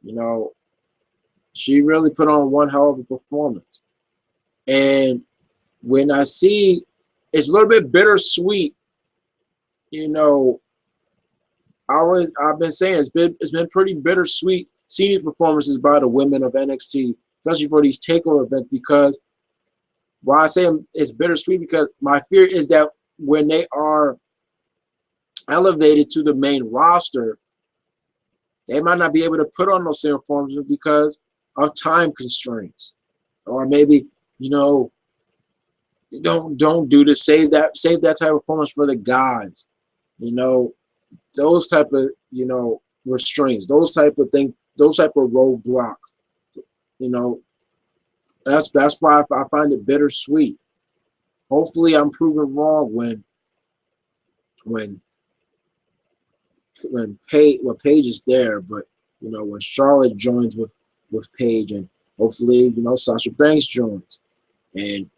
You know, she really put on one hell of a performance. And when I see, it's a little bit bittersweet. You know, I've been saying it's been pretty bittersweet seeing these performances by the women of NXT, especially for these takeover events. Because why I say it's bittersweet, because my fear is that when they are elevated to the main roster, they might not be able to put on those same performances because of time constraints, or maybe, you know, don't do this. Save that type of performance for the guys. You know, those type of, you know, restraints, those type of things, those type of roadblocks. You know, that's why I find it bittersweet. Hopefully, I'm proven wrong when Paige is there, but you know, when Charlotte joins with Paige, and hopefully, you know, Sasha Banks joins, and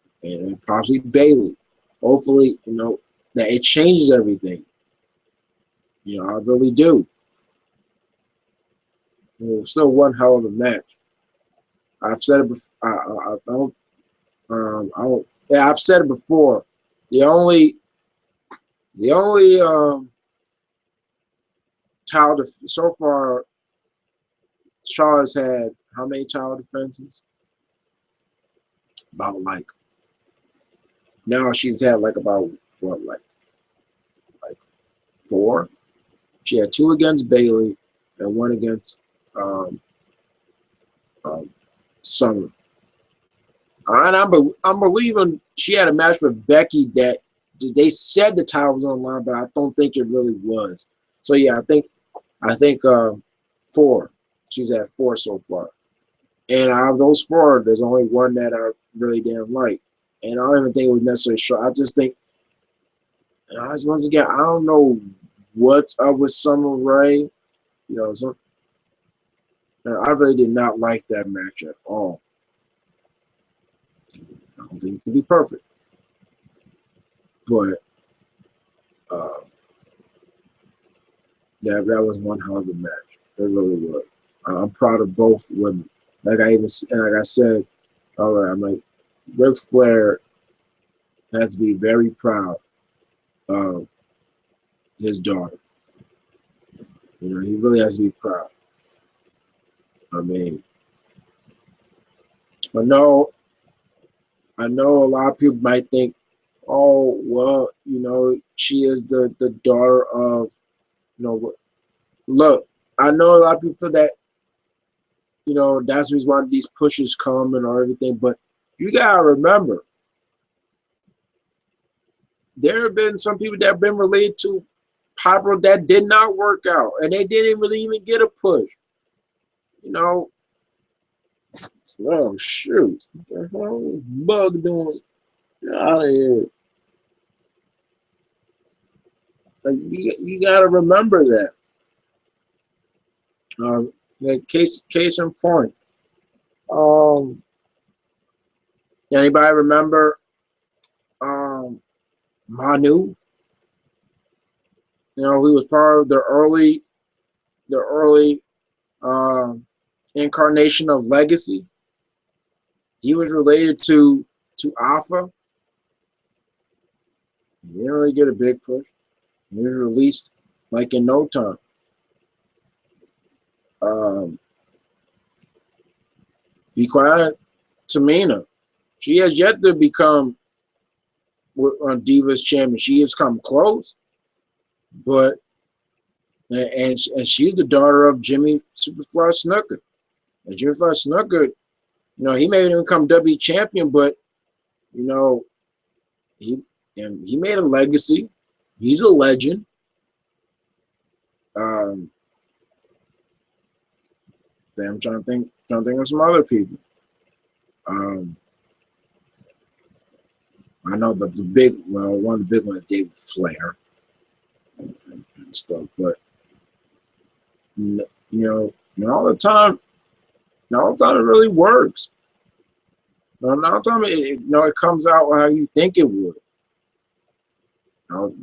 possibly Bayley. Hopefully, you know, that it changes everything. You know, I really do. You know, still one hell of a match. I've said it before. Yeah, I've said it before. The only title so far, Charlotte's had how many title defenses? About like, now she's had like about what, like 4. She had 2 against Bayley and 1 against Summer. And I'm believing she had a match with Becky that they said the title was on the line, but I don't think it really was. So yeah, I think 4. She's at 4 so far. And out of those 4, there's only one that I really didn't like. And I don't even think it was necessarily short. I just think, once again, I don't know what's up with Summer Rae. You know, I really did not like that match at all. I don't think it could be perfect. But that was one hell of a match. It really was. I'm proud of both women. Like I said, I'm like, Ric Flair has to be very proud of his daughter. You know, he really has to be proud. I mean, I know a lot of people might think, oh, well, she is the daughter of, look, I know a lot of people feel that, that's the reason why these pushes come and everything, but you gotta remember, there have been some people that have been related to Pablo that did not work out, and they didn't really even get a push. Oh shoot, what the hell is Bug doing? Get out of here. Like, you gotta remember that. Like case in point. Anybody remember Manu? He was part of the early incarnation of Legacy. He was related to Alpha. He didn't really get a big push. He was released like in no time. Be quiet, Tamina. She has yet to become on Divas champion. She has come close, but and she's the daughter of Jimmy Superfly Snuka. And Jimmy Fly Snuka, he may even become WWE champion, but he made a legacy. He's a legend. Then I'm trying to think of some other people. I know one of the big ones, David Flair and stuff, but not all the time it really works. Not all the time it comes out how you think it would.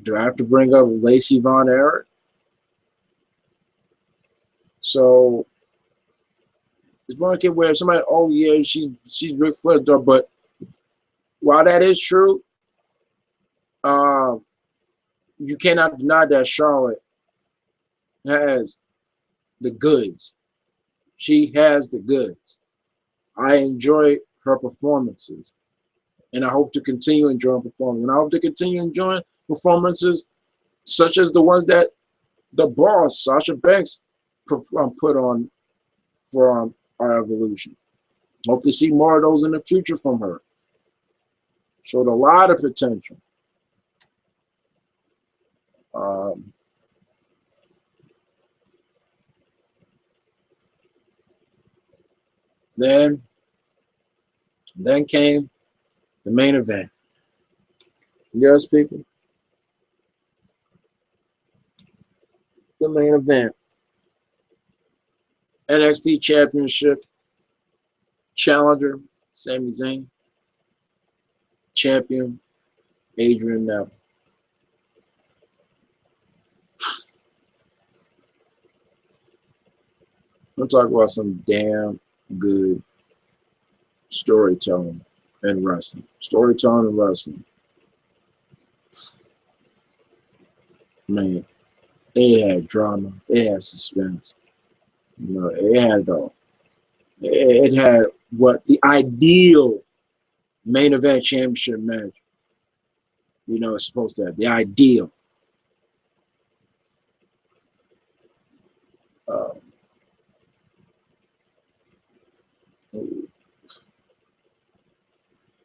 Do I have to bring up Lacey Von Erich? So it's one kid where somebody, oh yeah, she's Ric Flair's daughter, but while that is true, you cannot deny that Charlotte has the goods. She has the goods. I enjoy her performances, and I hope to continue enjoying performances. And I hope to continue enjoying performances such as the ones that the boss, Sasha Banks, put on for our Evolution. Hope to see more of those in the future from her. Showed a lot of potential. Then came the main event. Yes, people. The main event. NXT Championship challenger, Sami Zayn. Champion, Adrian Neville. We'll talk about some damn good storytelling and wrestling. Storytelling and wrestling. Man, it had drama. It had suspense. It had it all. It had what the ideal main event championship match, is supposed to have. The ideal.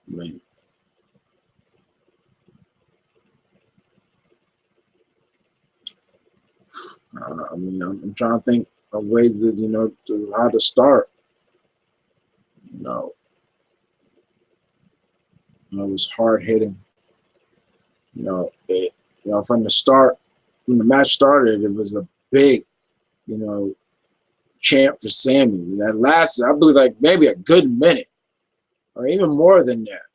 Man. I'm trying to think of ways that, how to start. It was hard hitting. From the start, when the match started, it was a big, chant for Sammy. That lasted, I believe, like maybe a good minute, or even more than that.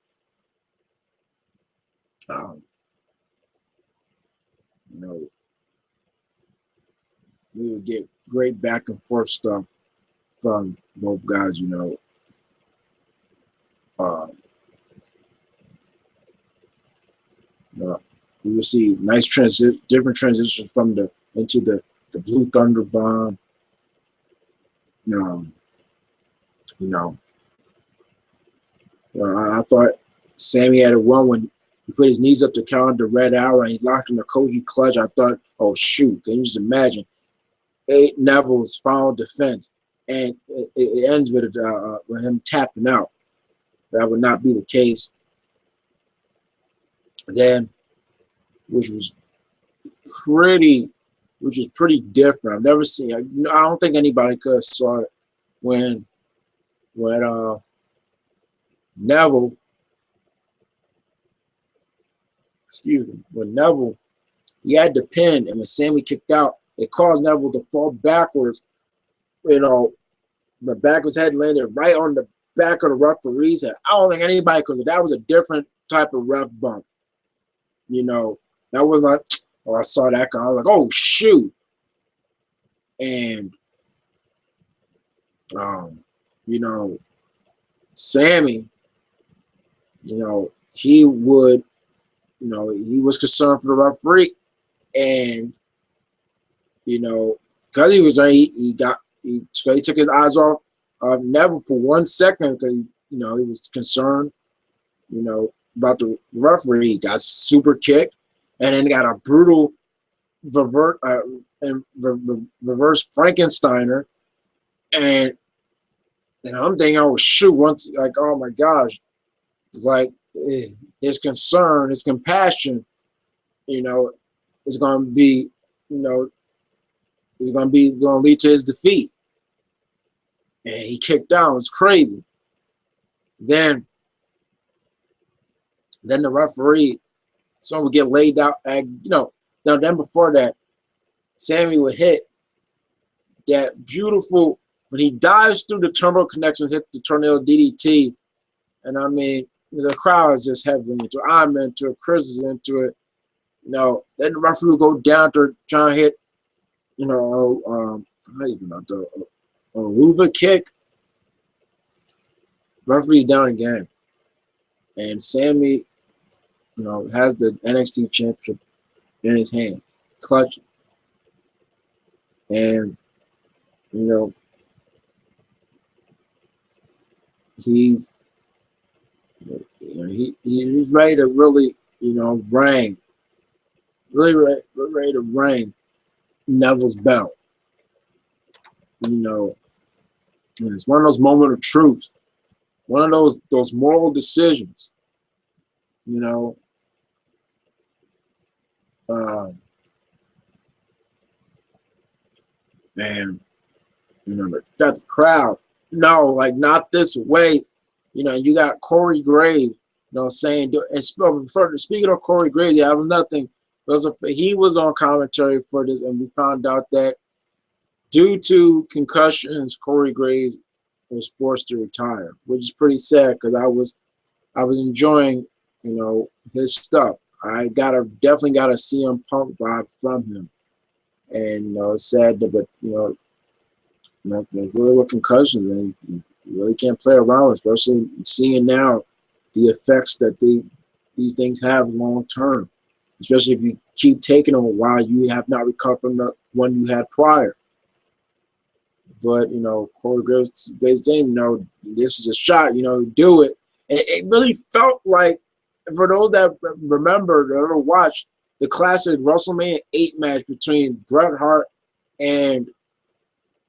We would get great back and forth stuff from both guys. You would see nice different transitions from into the Blue Thunder Bomb. I thought Sammy had a one when he put his knees up to count the red hour and he locked in the Koji clutch. I thought, oh shoot, can you just imagine? Neville's final defense, and it ends with him tapping out. That would not be the case. Then, which was pretty different. I've never seen. I don't think anybody could have saw it when Neville, when Neville, he had the pin, and when Sammy kicked out, it caused Neville to fall backwards. You know, the back of his head landed right on the back of the referee's head. I don't think anybody could. That was a different type of ref bump. You know, that was like, oh, I saw that guy. I was like, oh shoot. And you know, Sammy, you know, he would, you know, he was concerned for the referee, and you know, because he was he took his eyes off Neville for 1 second because you know he was concerned, you know, about the referee. He got super kicked, and then got a brutal reverse Frankensteiner, and I'm thinking, oh shoot, once like, oh my gosh, it's like his concern, his compassion, you know, is going to be, you know, is going to lead to his defeat. And he kicked out. It's crazy. Then the referee, someone would get laid out. And, you know, then before that, Sammy would hit that beautiful, when he dives through the terminal connections, hit the tornado DDT. And I mean, the crowd is just heavily into it. I'm into it. Chris is into it. You know, then the referee would go down to try and hit, you know, how you know, the Luva kick. Referee's down again. And Sammy, you know, has the NXT championship in his hand, clutching. And, you know, he's ready to really, you know, really ready to ring Neville's belt. You know, and it's one of those moments of truth, one of those moral decisions. You know, and you know, got the crowd. No, like not this way. You know, you got Corey Graves, you know, saying, and speaking of Corey Graves, I have nothing. He was on commentary for this, and we found out that due to concussions, Corey Graves was forced to retire, which is pretty sad because I was enjoying, you know, his stuff. I definitely got a CM Punk vibe from him, and you know, it's sad, but you know, it's really with concussions, and you really can't play around, especially seeing now the effects that these things have long term, especially if you keep taking them while you have not recovered from the one you had prior. But you know, Corey Graves, you know, this is a shot, you know, do it. And it really felt like, for those that remember, that ever watched the classic WrestleMania 8 match between Bret Hart and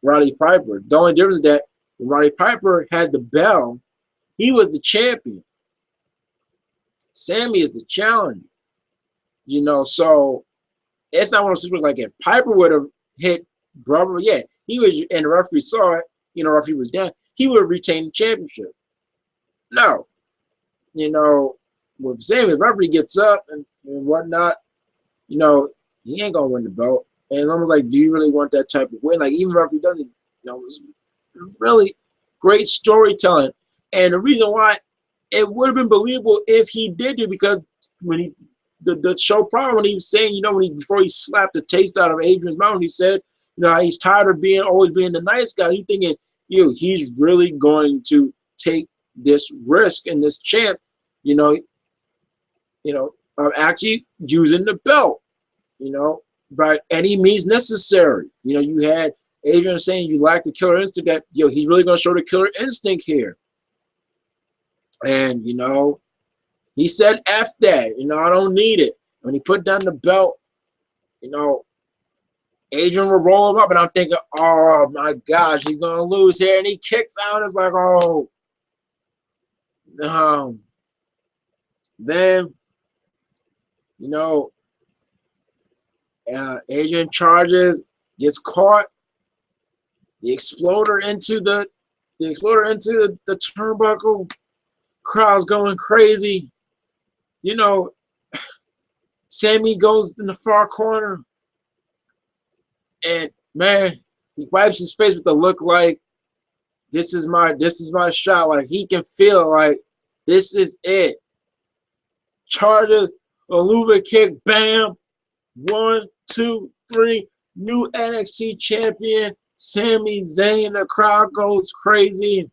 Roddy Piper. The only difference is that when Roddy Piper had the bell, he was the champion. Sammy is the challenger. You know, so it's not one of those situations like if Piper would have hit Brother, yeah, he was, and the referee saw it, you know, referee was down, he would have retained the championship. No. You know, with Sammy, the referee gets up and whatnot, you know, he ain't gonna win the belt. And it's almost like, do you really want that type of win? Like, even if he doesn't, you know, it was really great storytelling. And the reason why it would have been believable if he did it, because when the show prior, when he was saying, you know, before he slapped the taste out of Adrian's mouth, he said, you know, he's tired of always being the nice guy. You're thinking, he's really going to take this risk and this chance, you know, of actually using the belt, you know, by any means necessary. You know, you had Adrian saying you lack the killer instinct, that, he's really going to show the killer instinct here. And, you know, he said, F that. You know, I don't need it. When he put down the belt, you know, Adrian will roll him up, and I'm thinking, oh, my gosh, he's going to lose here. And he kicks out. It's like, oh. Then, you know, Adrian charges, gets caught. The exploder into the turnbuckle. Crowd's going crazy. You know, Sammy goes in the far corner, and man, he wipes his face with a look like this is my shot. Like he can feel like this is it. Charger, a Luva kick, bam. 1, 2, 3. New NXT champion, Sami Zayn. The crowd goes crazy.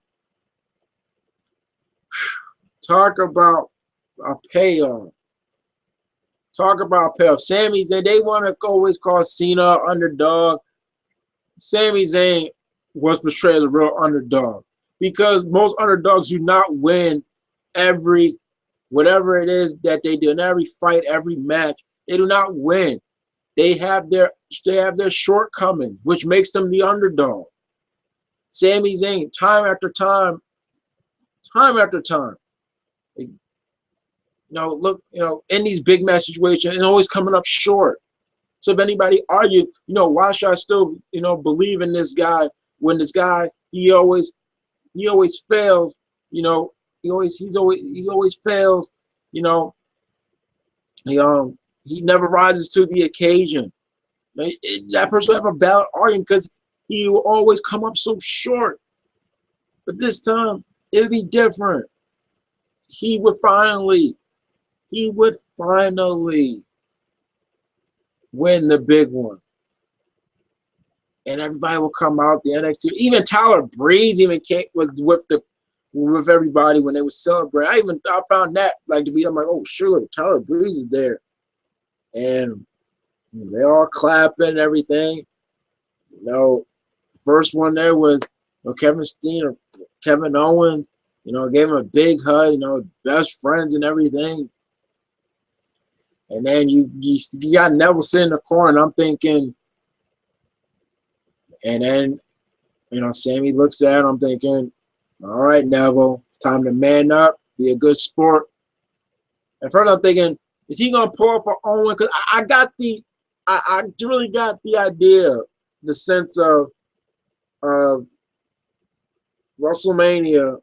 Talk about a payoff. Talk about payoff. Sami Zayn, they want to always call Cena underdog. Sami Zayn was portrayed as a real underdog because most underdogs do not win every, whatever it is that they do, in every fight, every match. They do not win. They have their shortcomings, which makes them the underdog. Sami Zayn, time after time, you know, look, you know, in these big match situations, and always coming up short. So if anybody argued, you know, why should I still, you know, believe in this guy when this guy he always fails, you know, he always fails, you know, he never rises to the occasion. That person will have a valid argument because he will always come up so short. But this time it would be different. He would finally win the big one. And everybody will come out, the NXT. Even Tyler Breeze was with everybody when they were celebrating. I found that like to be, I'm like, oh sure, Tyler Breeze is there. And they all clapping and everything. You know, first one there was, you know, Kevin Steen or Kevin Owens, you know, gave him a big hug, you know, best friends and everything. And then you got Neville sitting in the corner, and I'm thinking, and then, you know, Sammy looks at him, I'm thinking, all right, Neville, it's time to man up, be a good sport. At first I'm thinking, is he gonna pull up for Owen? Because I really got the idea, the sense of WrestleMania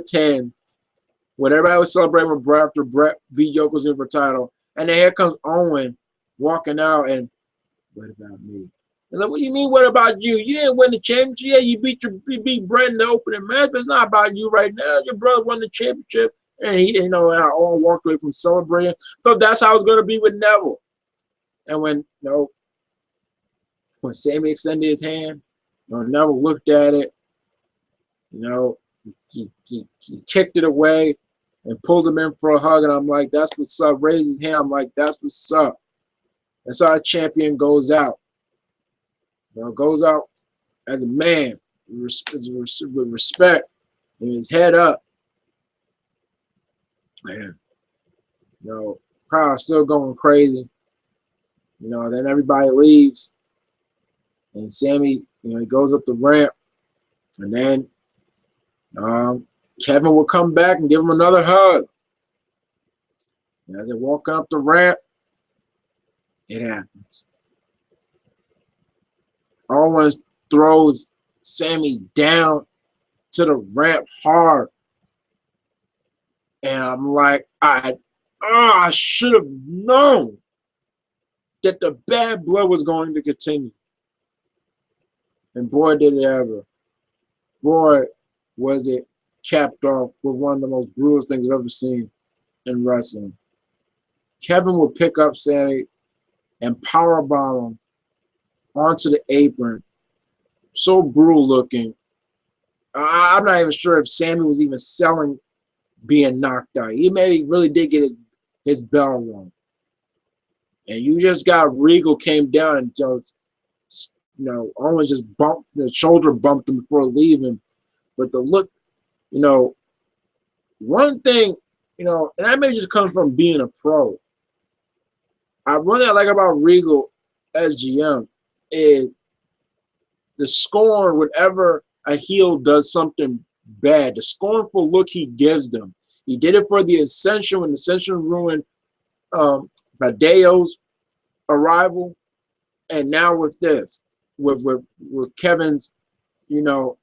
10, when everybody was celebrating with Brett after Brett beat Yokozuna for title, and then here comes Owen walking out, and what about me? And like, what do you mean? What about you? You didn't win the championship. Yeah, you beat Brett in the opening match, but it's not about you right now. Your brother won the championship, and he, you know, and I all walked away from celebrating. So that's how it's gonna be with Neville. And when, you know, when Sammy extended his hand, you know, Neville looked at it. You know, he kicked it away and pulled him in for a hug, and I'm like, that's what's up. Raised his hand. I'm like, that's what's up. That's how a champion goes out. You know, goes out as a man with respect and his head up. Man, you know, crowd still going crazy. You know, then everybody leaves, and Sammy, you know, he goes up the ramp, and then Kevin will come back and give him another hug. And as they walk up the ramp, it happens. Owens throws Sammy down to the ramp hard. And I'm like, I should have known that the bad blood was going to continue. And boy, did it ever. Boy, was it capped off with one of the most brutal things I've ever seen in wrestling. Kevin will pick up Sammy and powerbomb him onto the apron. So brutal looking. I'm not even sure if Sammy was even selling being knocked out. He maybe really did get his bell rung. And you just got Regal came down and just, you know, Owens just bumped, the shoulder bumped him before leaving. But the look, You know, one thing, you know, and that may just come from being a pro. One thing I like about Regal as GM is the scorn whenever a heel does something bad, the scornful look he gives them. He did it for the Ascension when the Ascension ruined Hideo's arrival, and now with this, with Kevin's, you know,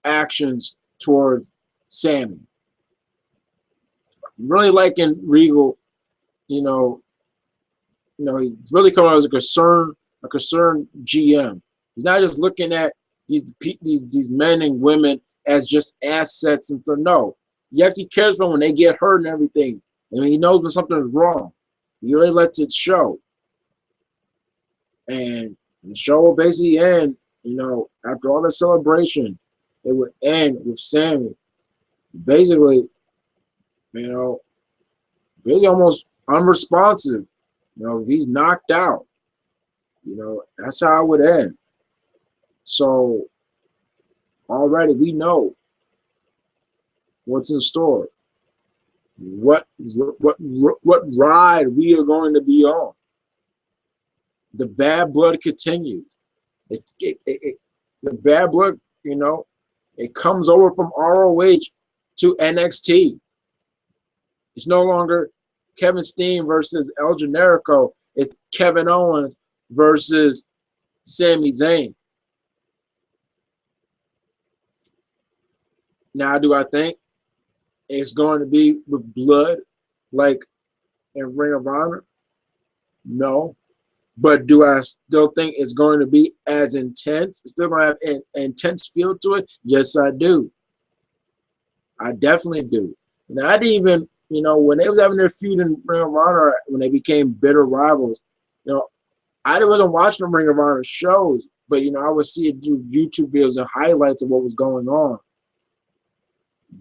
actions towards Sammy. I'm really liking Regal, you know, he really coming out as a concerned GM. He's not just looking at these men and women as just assets and stuff. No, he actually cares for them when they get hurt and everything. And he knows when something is wrong. He really lets it show. And the show will basically end, you know, after all the celebration, it would end with Sammy basically, you know, basically almost unresponsive. You know, he's knocked out. You know, that's how it would end. So already we know what's in store. What ride we are going to be on. The bad blood continues. The bad blood, you know, it comes over from ROH to NXT. It's no longer Kevin Steen versus El Generico. It's Kevin Owens versus Sami Zayn. Now, do I think it's going to be with blood like in Ring of Honor? No. But do I still think it's going to be as intense? It's still going to have an intense feel to it? Yes, I do. I definitely do. Now, I didn't even, you know, when they was having their feud in Ring of Honor, when they became bitter rivals, you know, I wasn't watching the Ring of Honor shows, but, you know, I would see it through YouTube videos and highlights of what was going on.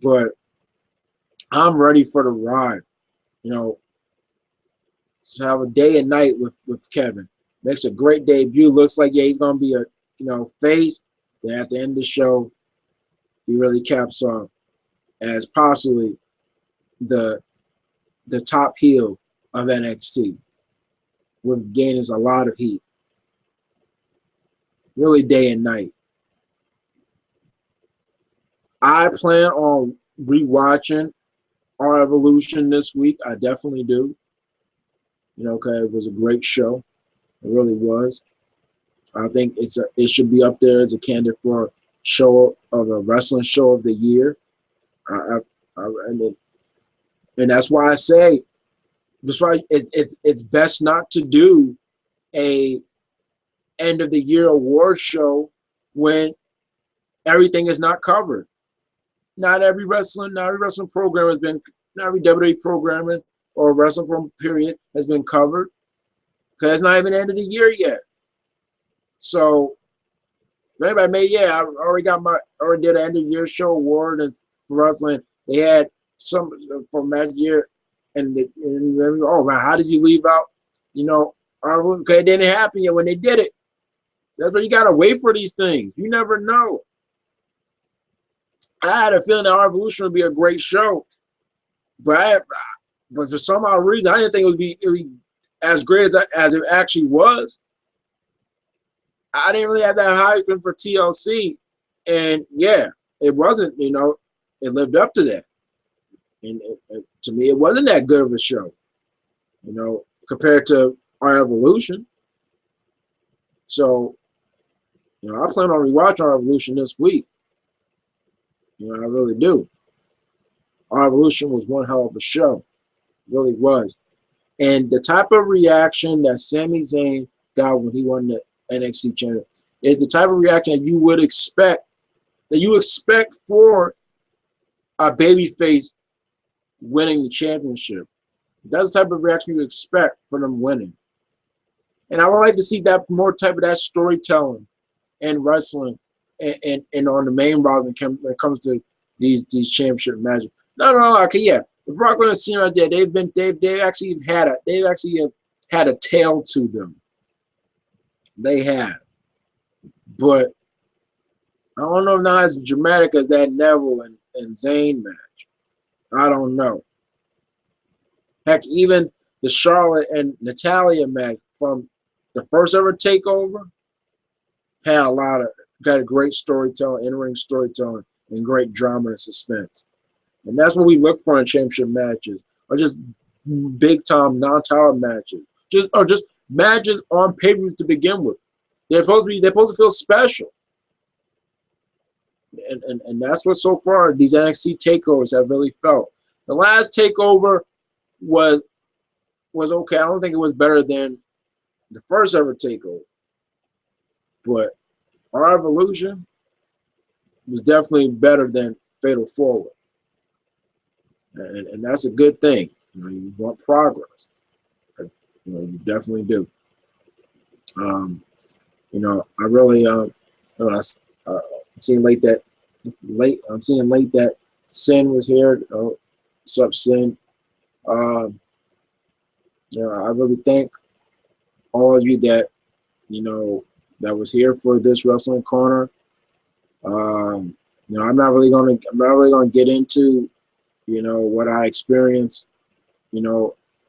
But I'm ready for the ride, you know. So have a day and night with Kevin. Makes a great debut. Looks like, yeah, he's going to be a, you know, face. Then at the end of the show, he really caps off as possibly the top heel of NXT, with gaining a lot of heat. Really day and night. I plan on rewatching Our Evolution this week. I definitely do. You know, because it was a great show. It really was. I think it should be up there as a candidate for a wrestling show of the year. And that's why I say, that's why it's best not to do a end of the year award show when everything is not covered. Not every wrestling program has been, not every WWE programming or wrestling period has been covered, because it's not even the end of the year yet. So everybody made, I already did an end of year show award, and for wrestling they had some from that year, and oh man, how did you leave out? You know, okay, it didn't happen yet when they did it. That's why you gotta wait for these things. You never know. I had a feeling that Our Evolution would be a great show, but for some odd reason, I didn't think it would be as great as it actually was. I didn't really have that high for TLC, and yeah, it wasn't. You know, it lived up to that, and to me, it wasn't that good of a show. You know, compared to Our Evolution. So, you know, I plan on rewatching Our Evolution this week. You know, I really do. Our Evolution was one hell of a show. It really was. And the type of reaction that Sami Zayn got when he won the NXT Championship is the type of reaction that you would expect, for a babyface winning the championship. That's the type of reaction you expect for them winning. And I would like to see that more type of that storytelling in wrestling and on the main roster when it comes to these championship matches. No, okay, yeah. The Brock Lesnar scene right there, they've actually had a tale to them. They have. But I don't know if not as dramatic as that Neville and Zayn match. I don't know. Heck, even the Charlotte and Natalia match from the first ever Takeover had got a great storytelling, in-ring storytelling, and great drama and suspense. And that's what we look for in championship matches, or just big-time non-title matches, just matches on pay-per-views to begin with. They're supposed to feel special. And that's what so far these NXT takeovers have really felt. The last takeover was okay. I don't think it was better than the first ever takeover, but our Evolution was definitely better than Fatal Forward, and that's a good thing. You want progress. You definitely do. I really I'm seeing late that Sin was here. Oh, what's up, Sin? I really thank all of you that that was here for this wrestling corner. I'm not really gonna get into what I experienced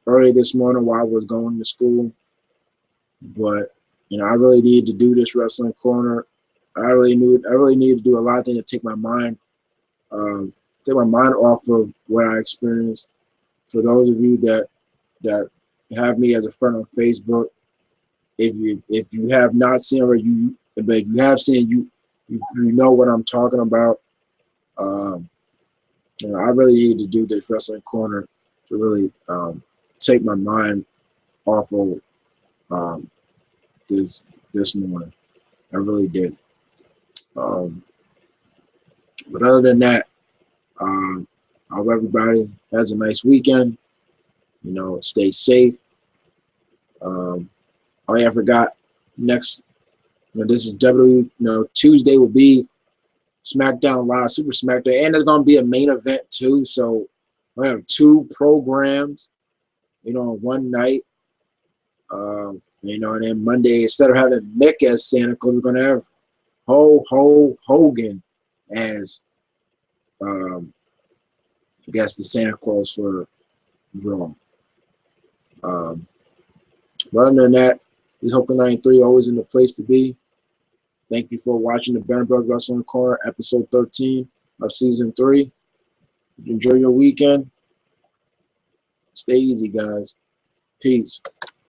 early this morning while I was going to school, but I really needed to do this wrestling corner. I really needed to do a lot of things to take my mind off of what I experienced. For those of you that have me as a friend on Facebook, if you have not seen, but if you have seen, you know what I'm talking about. I really need to do this wrestling corner to really take my mind off of this morning. I really did. But other than that, I hope everybody has a nice weekend. Stay safe. Oh yeah, I forgot. Next, this is Tuesday will be SmackDown Live, Super SmackDown, and there's gonna be a main event too. So we have 2 programs, on one night. And then Monday, instead of having Mick as Santa Claus, we're gonna have Hogan as I guess the Santa Claus for Raw. But other than that, this Hope the 93 always in the place to be. Thank you for watching the Bennett Brothers Wrestling Corner, episode 13 of season 3. Enjoy your weekend. Stay easy, guys. Peace.